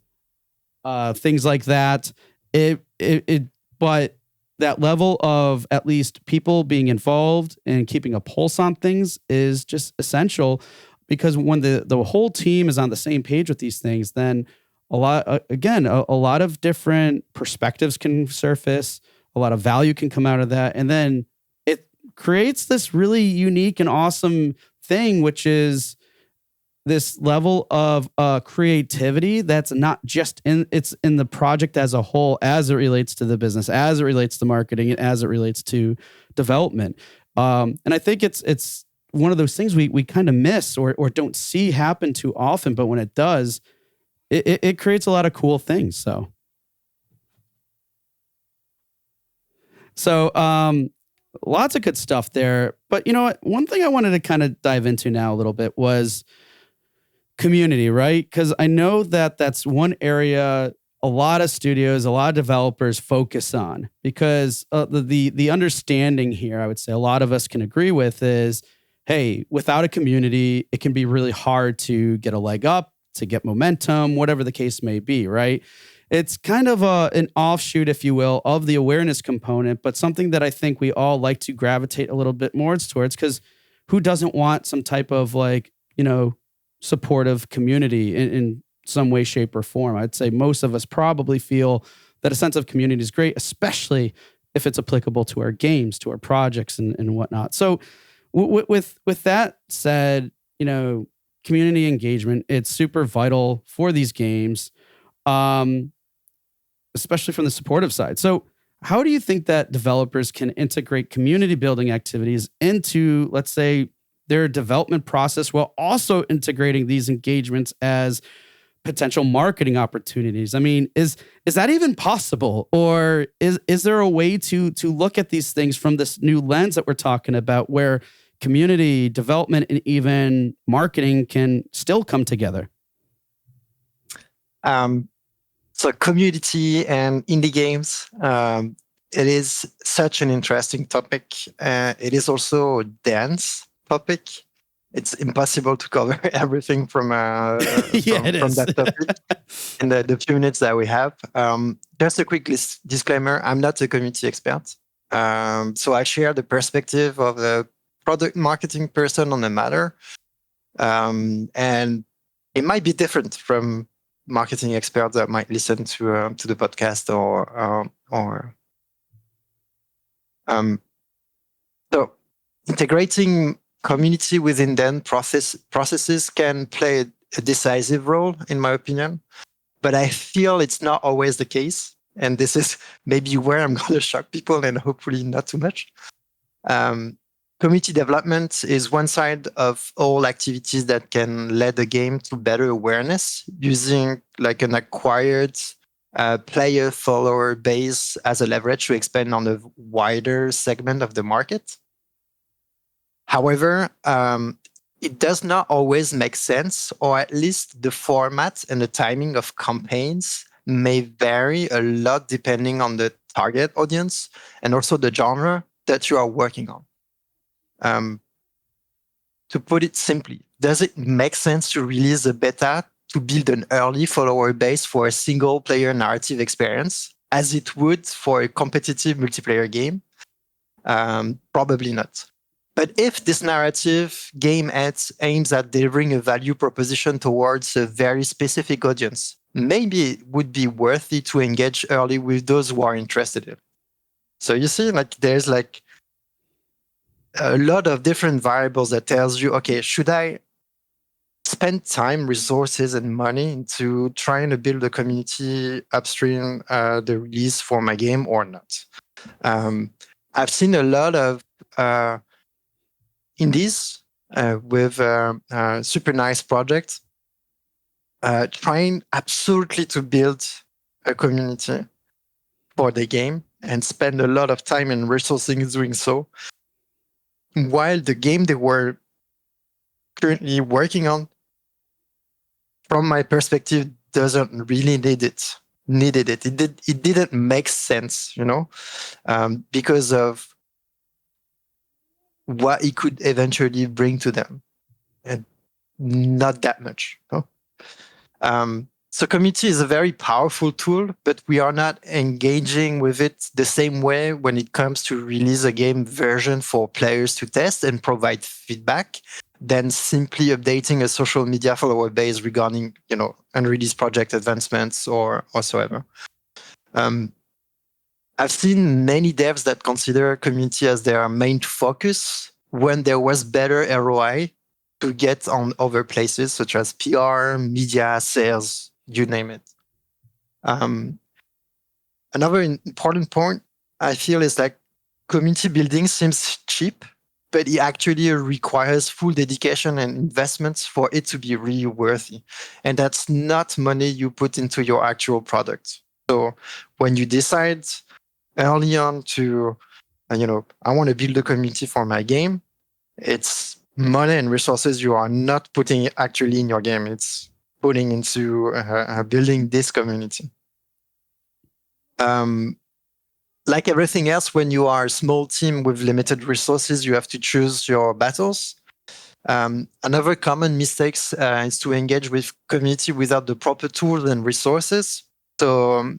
things like that. But that level of at least people being involved and keeping a pulse on things is just essential, because when the whole team is on the same page with these things, then a lot of different perspectives can surface, a lot of value can come out of that. And then it creates this really unique and awesome thing, which is this level of creativity that's not just it's in the project as a whole, as it relates to the business, as it relates to marketing, and as it relates to development. And I think it's one of those things we kind of miss or don't see happen too often. But when it does, it creates a lot of cool things. So lots of good stuff there. But you know what? One thing I wanted to kind of dive into now a little bit was community, right? Because I know that that's one area a lot of studios, a lot of developers focus on. Because the understanding here, I would say, a lot of us can agree with is, hey, without a community, it can be really hard to get a leg up, to get momentum, whatever the case may be, right? It's kind of an offshoot, if you will, of the awareness component, but something that I think we all like to gravitate a little bit more towards, because who doesn't want some type of supportive community in some way, shape, or form? I'd say most of us probably feel that a sense of community is great, especially if it's applicable to our games, to our projects, and whatnot. So with that said, community engagement, it's super vital for these games, especially from the supportive side. So how do you think that developers can integrate community building activities into, let's say, their development process while also integrating these engagements as potential marketing opportunities? I mean, is that even possible? Or is there a way to look at these things from this new lens that we're talking about, where community development and even marketing can still come together? So community and indie games, it is such an interesting topic. It is also a dense topic. It's impossible to cover everything from that topic in the few minutes that we have. Just a quick disclaimer, I'm not a community expert. So I share the perspective of the product marketing person on the matter. And it might be different from marketing experts that might listen to the podcast so integrating community within then processes can play a decisive role, in my opinion, but I feel it's not always the case. And this is maybe where I'm going to shock people, and hopefully not too much. Community development is one side of all activities that can lead the game to better awareness, using like an acquired player follower base as a leverage to expand on a wider segment of the market. However, it does not always make sense, or at least the format and the timing of campaigns may vary a lot depending on the target audience and also the genre that you are working on. To put it simply, does it make sense to release a beta to build an early follower base for a single player narrative experience as it would for a competitive multiplayer game? Probably not. But if this narrative game aims at delivering a value proposition towards a very specific audience, maybe it would be worthy to engage early with those who are interested in. So you see, there's a lot of different variables that tells you, okay, should I spend time, resources, and money into trying to build a community upstream the release for my game or not? I've seen a lot of indies with super nice projects trying absolutely to build a community for the game and spend a lot of time and resources doing so, while the game they were currently working on, from my perspective, doesn't really needed it. It didn't make sense, because of what it could eventually bring to them, and not that much. So community is a very powerful tool, but we are not engaging with it the same way when it comes to release a game version for players to test and provide feedback than simply updating a social media follower base regarding, unreleased project advancements or whatsoever. I've seen many devs that consider community as their main focus when there was better ROI to get on other places such as PR, media, sales, you name it. Another important point I feel is community building seems cheap but it actually requires full dedication and investments for it to be really worthy. And that's not money you put into your actual product. So when you decide early on to, I want to build a community for my game, it's money and resources you are not putting actually in your game. It's putting into building this community. Like everything else, when you are a small team with limited resources, you have to choose your battles. Another common mistake is to engage with community without the proper tools and resources. So,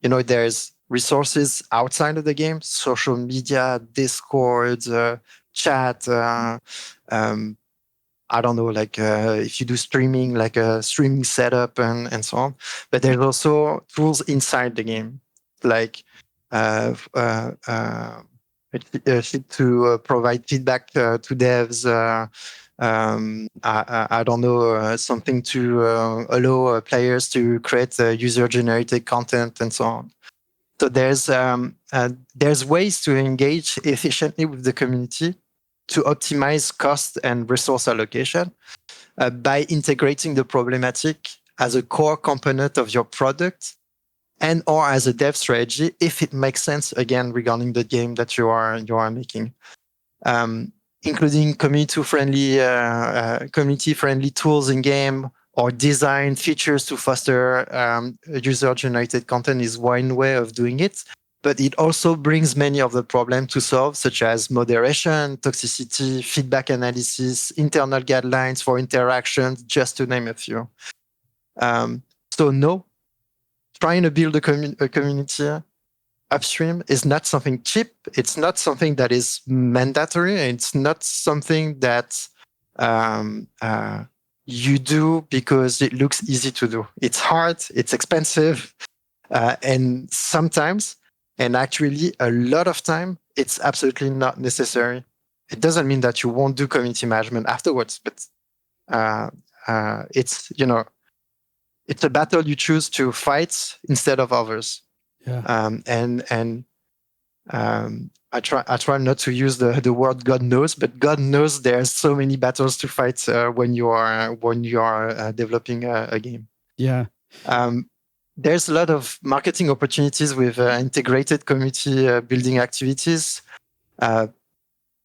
there's resources outside of the game, social media, Discord, chat. I don't know, like if you do streaming, like a streaming setup and so on. But there's also tools inside the game, like to provide feedback to devs. I don't know, something to allow players to create user-generated content and so on. So there's ways to engage efficiently with the community to optimize cost and resource allocation by integrating the problematic as a core component of your product and or as a dev strategy, if it makes sense, again, regarding the game that you are making. Including community-friendly tools in game or design features to foster user-generated content is one way of doing it. But it also brings many of the problems to solve, such as moderation, toxicity, feedback analysis, internal guidelines for interactions, just to name a few. So no, trying to build a community upstream is not something cheap. It's not something that is mandatory. It's not something that you do because it looks easy to do. It's hard, it's expensive, and sometimes, and actually a lot of time, it's absolutely not necessary. It doesn't mean that you won't do community management afterwards, but it's it's a battle you choose to fight instead of others. Yeah. I try not to use the word God knows, but God knows there's so many battles to fight when you are developing a game. Yeah. There's a lot of marketing opportunities with integrated community building activities, but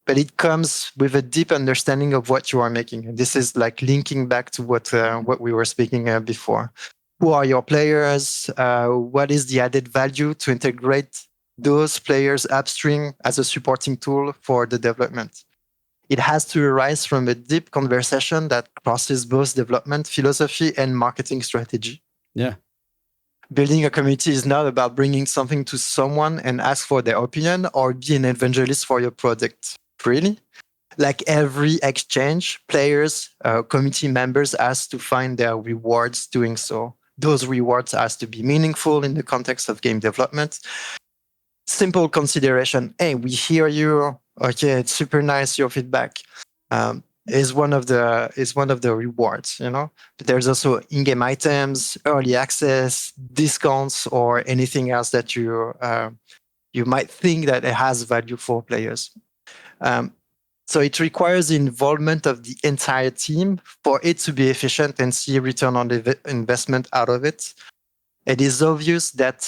it comes with a deep understanding of what you are making. And this is like linking back to what we were speaking before. Who are your players? What is the added value to integrate those players upstream as a supporting tool for the development? It has to arise from a deep conversation that crosses both development philosophy and marketing strategy. Yeah. Building a community is not about bringing something to someone and ask for their opinion or be an evangelist for your product. Really? Like every exchange, players, community members ask to find their rewards doing so. Those rewards has to be meaningful in the context of game development. Simple consideration. Hey, we hear you. Okay, it's super nice, your feedback. Is one of the rewards, But there's also in-game items, early access, discounts, or anything else that you might think that it has value for players. So it requires the involvement of the entire team for it to be efficient and see return on the investment out of it. It is obvious that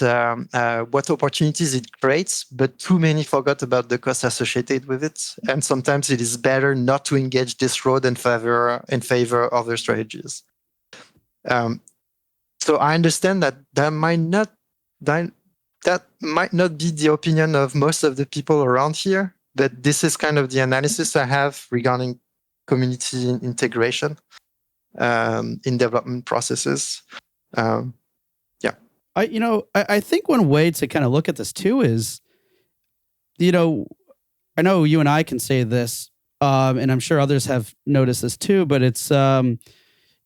what opportunities it creates, but too many forgot about the costs associated with it. And sometimes it is better not to engage this road and favor other strategies. So I understand that might not be the opinion of most of the people around here, but this is kind of the analysis I have regarding community integration in development processes. I think one way to kind of look at this too is, I know you and I can say this, and I'm sure others have noticed this too, but it's,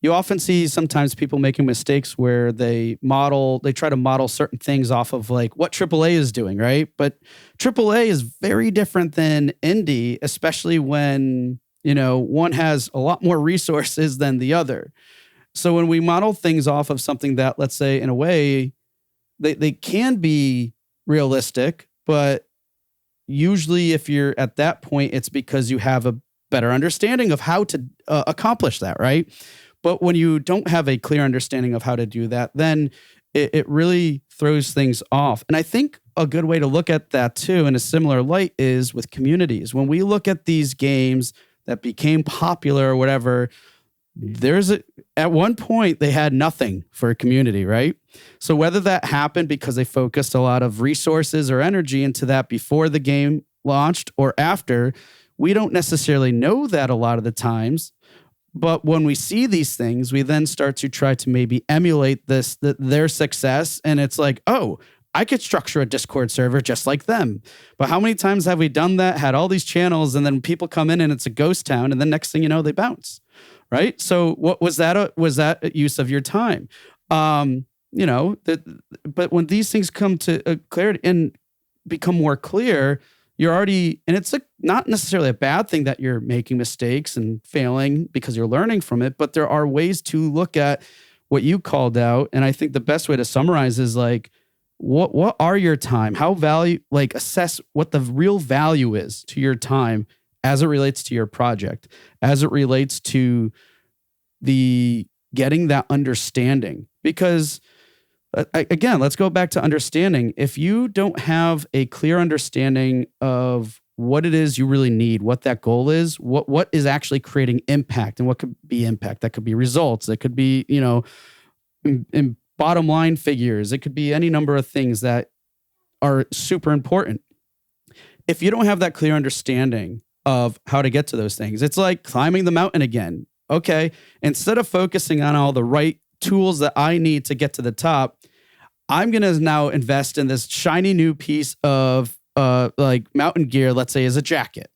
you often see sometimes people making mistakes where they try to model certain things off of like what AAA is doing, right? But AAA is very different than indie, especially when, one has a lot more resources than the other. So when we model things off of something that, let's say, in a way, they can be realistic, but usually if you're at that point, it's because you have a better understanding of how to accomplish that, right? But when you don't have a clear understanding of how to do that, then it really throws things off. And I think a good way to look at that too, in a similar light, is with communities. When we look at these games that became popular or whatever, at one point they had nothing for a community, right? So whether that happened because they focused a lot of resources or energy into that before the game launched or after, we don't necessarily know that a lot of the times. But when we see these things, we then start to try to maybe emulate their success. And it's like, oh, I could structure a Discord server just like them. But how many times have we done that, had all these channels, and then people come in and it's a ghost town, and then next thing you know, they bounce, right? So what was that? Was that a use of your time? But when these things come to clarity and become more clear, you're already, and it's not necessarily a bad thing that you're making mistakes and failing because you're learning from it, but there are ways to look at what you called out. And I think the best way to summarize is like, what are your time? Assess what the real value is to your time as it relates to your project, as it relates to getting that understanding. Because again, let's go back to understanding. If you don't have a clear understanding of what it is you really need, what that goal is, what is actually creating impact, and what could be impact, that could be results, that could be, in bottom line figures, it could be any number of things that are super important. If you don't have that clear understanding of how to get to those things, it's like climbing the mountain again. Okay, instead of focusing on all the right tools that I need to get to the top, I'm going to now invest in this shiny new piece of mountain gear, let's say, as a jacket,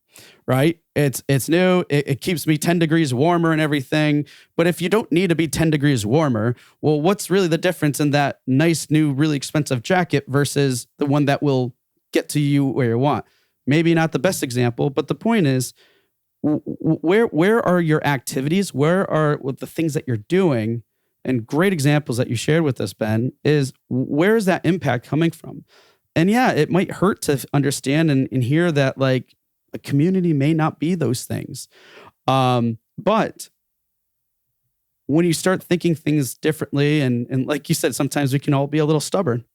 right? It's new. It keeps me 10 degrees warmer and everything. But if you don't need to be 10 degrees warmer, well, what's really the difference in that nice new, really expensive jacket versus the one that will get to you where you want? Maybe not the best example, but the point is, where are your activities? Where are the things that you're doing? And great examples that you shared with us, Ben, is where is that impact coming from? And yeah, it might hurt to understand and hear that like a community may not be those things. But when you start thinking things differently, and like you said, sometimes we can all be a little stubborn.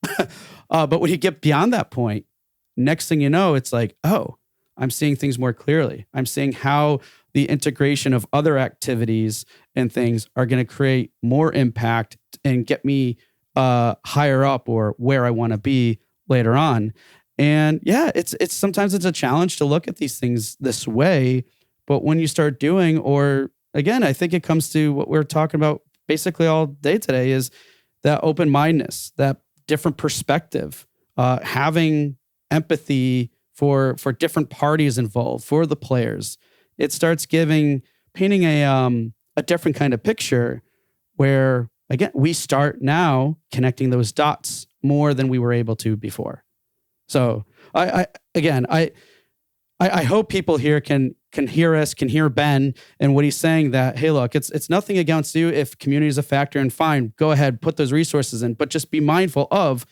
But when you get beyond that point, next thing you know, it's like, oh, I'm seeing things more clearly. I'm seeing how the integration of other activities and things are going to create more impact and get me higher up or where I want to be later on. And yeah, it's sometimes it's a challenge to look at these things this way. But when you start doing, or again, I think it comes to what we're talking about basically all day today, is that open-mindedness, that different perspective, having empathy for different parties involved, for the players. It starts painting a different kind of picture where, again, we start now connecting those dots more than we were able to before. So I hope people here can hear us, can hear Ben and what he's saying, that, hey, look, it's nothing against you if community is a factor, and fine, go ahead, put those resources in, but just be mindful of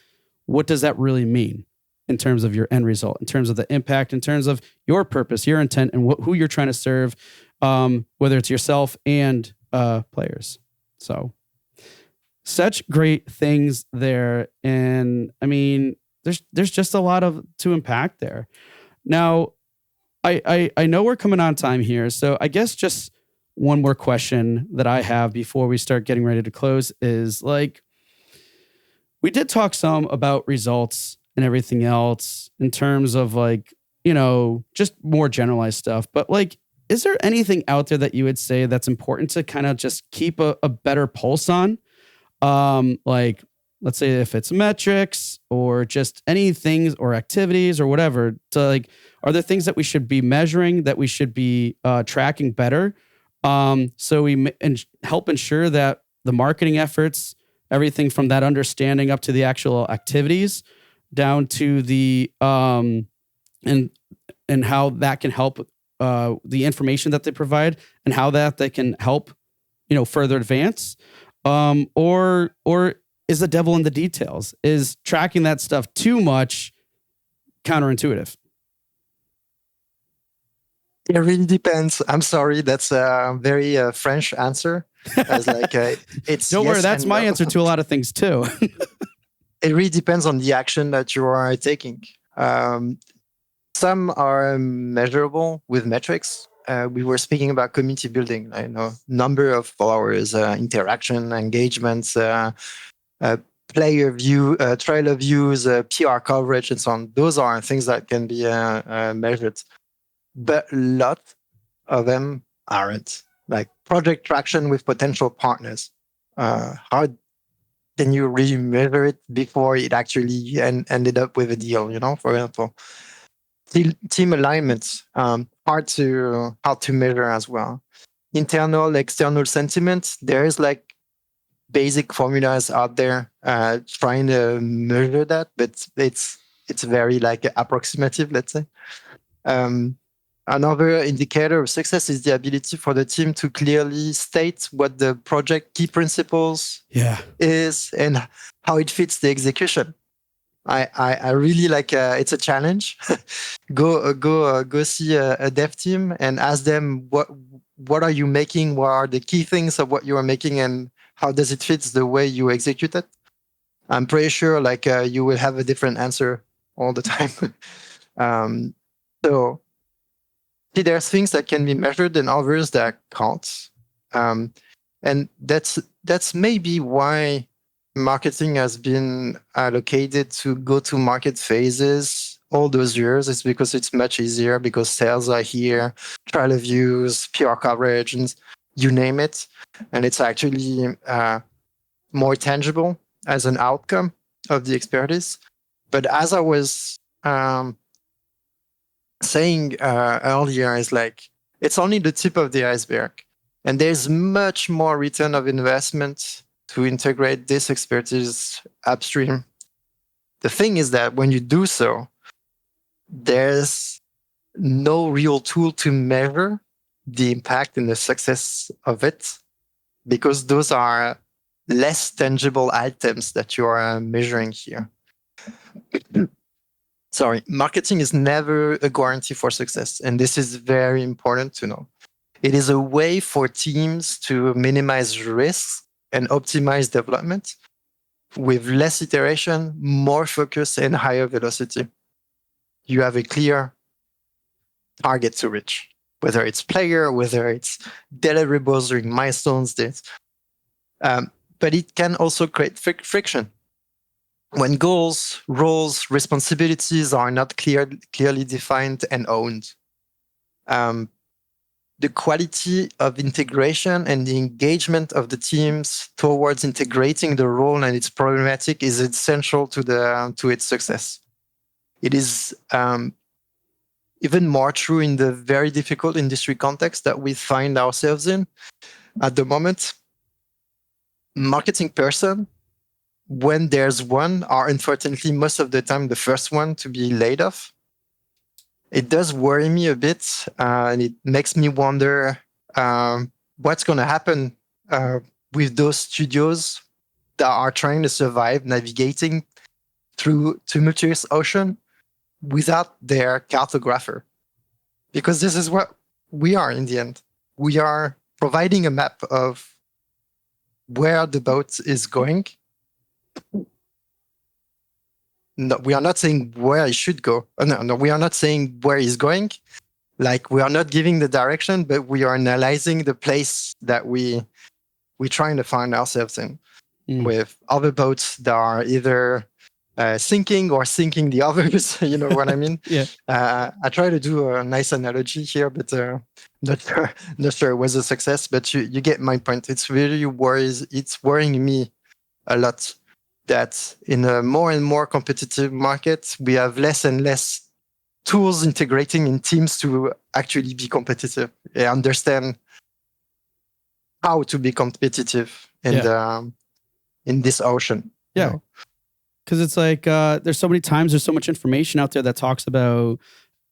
what does that really mean in terms of your end result, in terms of the impact, in terms of your purpose, your intent, and who you're trying to serve, whether it's yourself and players. So such great things there. And I mean, there's just a lot to unpack there. Now, I know we're coming on time here, so I guess just one more question that I have before we start getting ready to close is, like, we did talk some about results and everything else in terms of, like, just more generalized stuff. But like, is there anything out there that you would say that's important to kind of just keep a better pulse on? Like, let's say if it's metrics or just any things or activities or whatever, to like, are there things that we should be measuring, that we should be tracking better? So we help ensure that the marketing efforts, everything from that understanding up to the actual activities, down to the and how that can help the information that they provide, and how that can help further advance, or is the devil in the details? Is tracking that stuff too much counterintuitive? It really depends. I'm sorry, that's a very French answer. As like it's Don't worry, yes that's and my no. answer to a lot of things too. It really depends on the action that you are taking. Some are measurable with metrics. We were speaking about community building, number of followers, interaction, engagements, player view, trailer views, PR coverage, and so on. Those are things that can be measured, but a lot of them aren't. Like project traction with potential partners. How can you really measure it before it actually ended up with a deal? For example, team alignment, hard to measure as well. Internal, external sentiment. There's like basic formulas out there trying to measure that, but it's very like approximative, let's say. Another indicator of success is the ability for the team to clearly state what the project key principles is and how it fits the execution. I really like it's a challenge. Go see a dev team and ask them what are you making, what are the key things of what you are making, and how does it fit the way you execute it. I'm pretty sure like you will have a different answer all the time. So see, there's things that can be measured and others that can't, and that's maybe why marketing has been allocated to go-to-market phases all those years. It's because it's much easier, because sales are here, trial views, PR coverage, and you name it. And it's actually more tangible as an outcome of the expertise. But as I was saying earlier, is like, it's only the tip of the iceberg. And there's much more return of investment to integrate this expertise upstream. The thing is that when you do so, there's no real tool to measure the impact and the success of it, because those are less tangible items that you are measuring here. Sorry, marketing is never a guarantee for success. And this is very important to know. It is a way for teams to minimize risks and optimize development with less iteration, more focus, and higher velocity. You have a clear target to reach, whether it's player, whether it's deliverables during milestones. But it can also create friction. When goals, roles, responsibilities are not clearly defined and owned. The quality of integration and the engagement of the teams towards integrating the role and its problematic is essential to its success. It is even more true in the very difficult industry context that we find ourselves in at the moment. Marketing person, when there's one, are unfortunately most of the time the first one to be laid off. It does worry me a bit, and it makes me wonder what's going to happen with those studios that are trying to survive navigating through tumultuous ocean without their cartographer. Because this is what we are in the end. We are providing a map of where the boat is going. No, we are not saying where it should go. No, we are not saying where it's going. Like, we are not giving the direction, but we are analyzing the place that we're trying to find ourselves in, with other boats that are either sinking or sinking the others. You know what I mean? Yeah. I try to do a nice analogy here, but not sure it was a success. But you get my point. It's really worrying me a lot that in a more and more competitive market, we have less and less tools integrating in teams to actually be competitive and understand how to be competitive in this ocean. Yeah. Because it's like there's so many times, there's so much information out there that talks about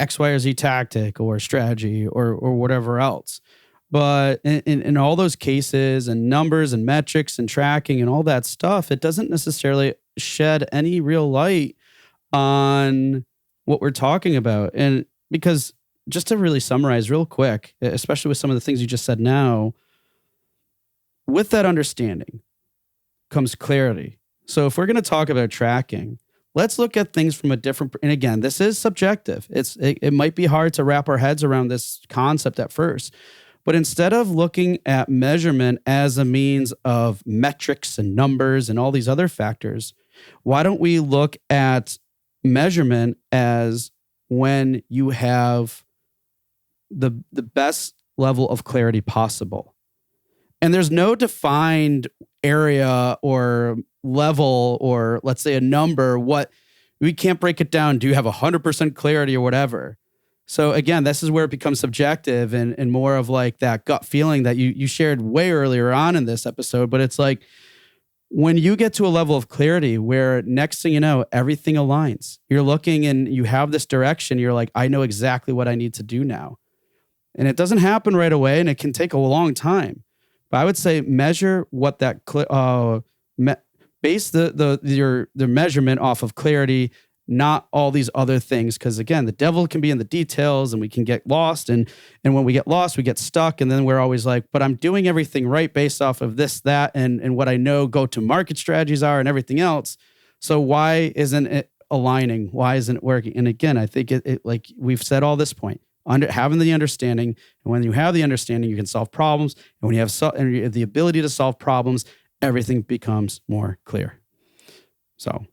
X, Y, or Z tactic or strategy or whatever else. But in all those cases and numbers and metrics and tracking and all that stuff, it doesn't necessarily shed any real light on what we're talking about. And because just to really summarize real quick, especially with some of the things you just said now, with that understanding comes clarity. So if we're going to talk about tracking, let's look at things from a different, and again, this is subjective. It might be hard to wrap our heads around this concept at first, but instead of looking at measurement as a means of metrics and numbers and all these other factors, why don't we look at measurement as when you have the best level of clarity possible? And there's no defined area or level or, let's say, a number. We can't break it down. Do you have 100% clarity or whatever? So again, this is where it becomes subjective and more of like that gut feeling that you shared way earlier on in this episode. But it's like when you get to a level of clarity where next thing you know, everything aligns. You're looking and you have this direction. You're like, I know exactly what I need to do now. And it doesn't happen right away, and it can take a long time. But I would say measure what that base your measurement off of clarity, not all these other things. Because again, the devil can be in the details, and we can get lost. And when we get lost, we get stuck. And then we're always like, but I'm doing everything right based off of this, that, and what I know go-to-market strategies are and everything else. So why isn't it aligning? Why isn't it working? And again, I think it like we've said all this point. Having the understanding, and when you have the understanding, you can solve problems. And when you have the ability to solve problems, everything becomes more clear. So,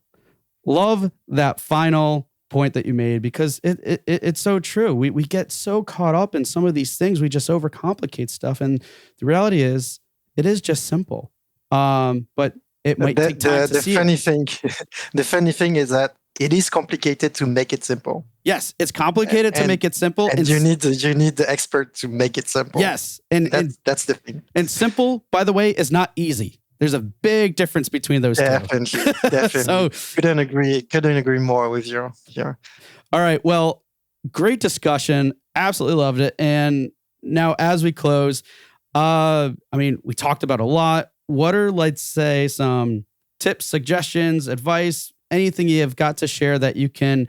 love that final point that you made, because it's so true. We get so caught up in some of these things, we just overcomplicate stuff, and the reality is, it is just simple. But it might take time to see. The funny thing is that it is complicated to make it simple. Yes, it's complicated to make it simple. And you need the expert to make it simple. Yes. That's the thing. And simple, by the way, is not easy. There's a big difference between those two. Definitely. So, couldn't agree more with you. Yeah. All right. Well, great discussion. Absolutely loved it. And now as we close, we talked about a lot. What are, let's say, some tips, suggestions, advice, anything you have got to share that you can,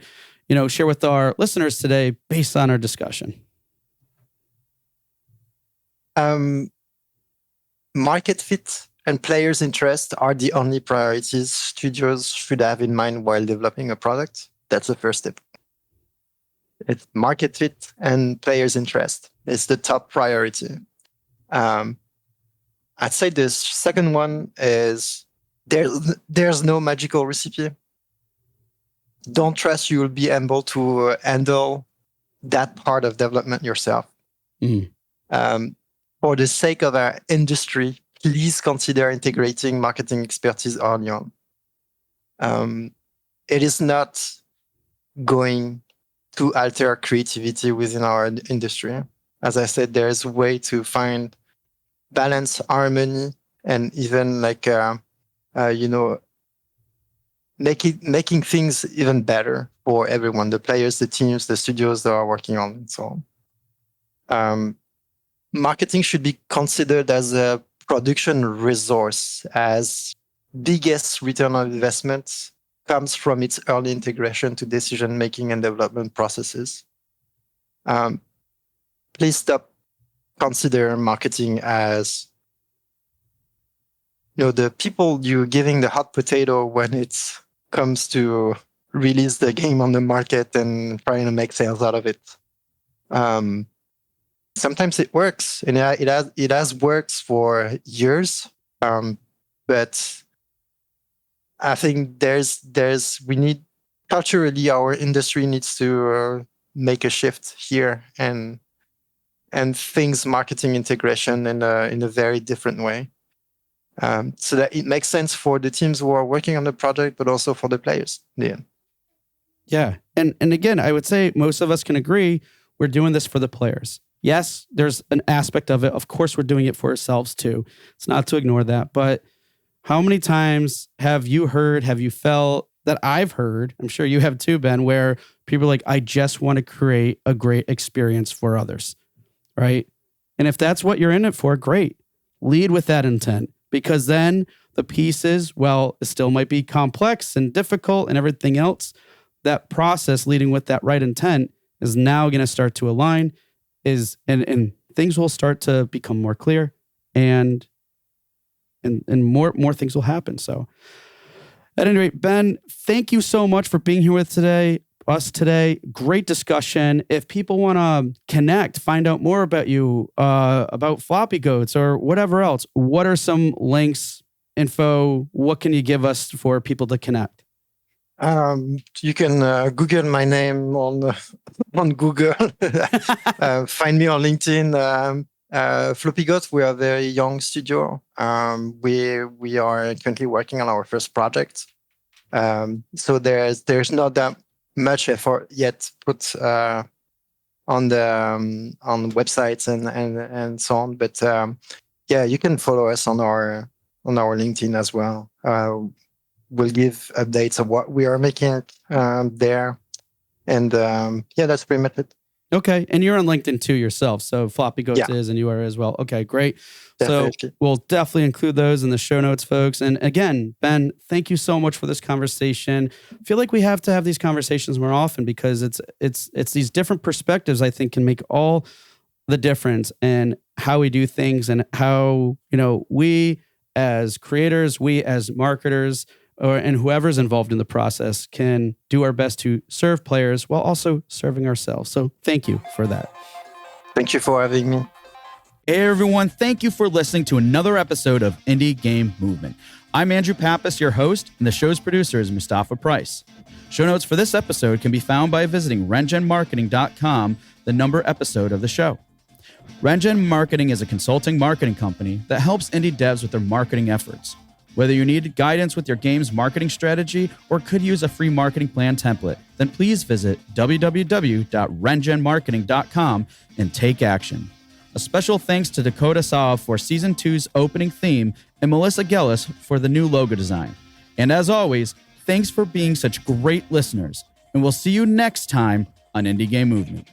share with our listeners today based on our discussion? Market fit and players' interest are the only priorities studios should have in mind while developing a product. That's the first step. It's market fit and players' interest. It's the top priority. I'd say the second one is there's no magical recipe. Don't trust you will be able to handle that part of development yourself. For the sake of our industry, please consider integrating marketing expertise early on. It is not going to alter creativity within our industry. As I said, there is a way to find balance, harmony, and even making things even better for everyone, the players, the teams, the studios that are working on, and so on. Marketing should be considered as a production resource, as biggest return on investment comes from its early integration to decision-making and development processes. Please stop consider marketing as the people you're giving the hot potato when it comes to release the game on the market and trying to make sales out of it. Sometimes it works, and it has worked for years. But I think we need culturally, our industry needs to make a shift here and things marketing integration in a very different way. So that it makes sense for the teams who are working on the project, but also for the players. Yeah. And again, I would say most of us can agree we're doing this for the players. Yes, there's an aspect of it. Of course, we're doing it for ourselves too. It's not to ignore that. But how many times have you felt that I've heard, I'm sure you have too, Ben, where people are like, I just want to create a great experience for others, right? And if that's what you're in it for, great. Lead with that intent, because then the pieces, it still might be complex and difficult and everything else. That process leading with that right intent is now going to start to align, and things will start to become more clear, and more things will happen. So at any rate, Ben, thank you so much for being here with us today. Great discussion. If people want to connect, find out more about you, about Floppy Goats or whatever else, what are some links, info? What can you give us for people to connect? You can Google my name on Google. Find me on LinkedIn. Floppy Goats, we are a very young studio. We are currently working on our first project. So there's not that much effort yet put on the websites and so on. But yeah, you can follow us on our LinkedIn as well. We'll give updates of what we are making there, and yeah, that's pretty much it. Okay, and you're on LinkedIn too yourself, so Floppy Goats is, and you are as well. Okay, great. Definitely. So we'll definitely include those in the show notes, folks. And again, Ben, thank you so much for this conversation. I feel like we have to have these conversations more often because it's these different perspectives I think can make all the difference in how we do things and how, we as creators, we as marketers, and whoever's involved in the process can do our best to serve players while also serving ourselves. So thank you for that. Thank you for having me. Hey everyone, thank you for listening to another episode of Indie Game Movement. I'm Andrew Pappas, your host, and the show's producer is Mustafa Price. Show notes for this episode can be found by visiting rengenmarketing.com, the number episode of the show. Rengen Marketing is a consulting marketing company that helps indie devs with their marketing efforts. Whether you need guidance with your game's marketing strategy or could use a free marketing plan template, then please visit www.rengenmarketing.com and take action. A special thanks to Dakota Saw for Season 2's opening theme and Melissa Gellis for the new logo design. And as always, thanks for being such great listeners, and we'll see you next time on Indie Game Movement.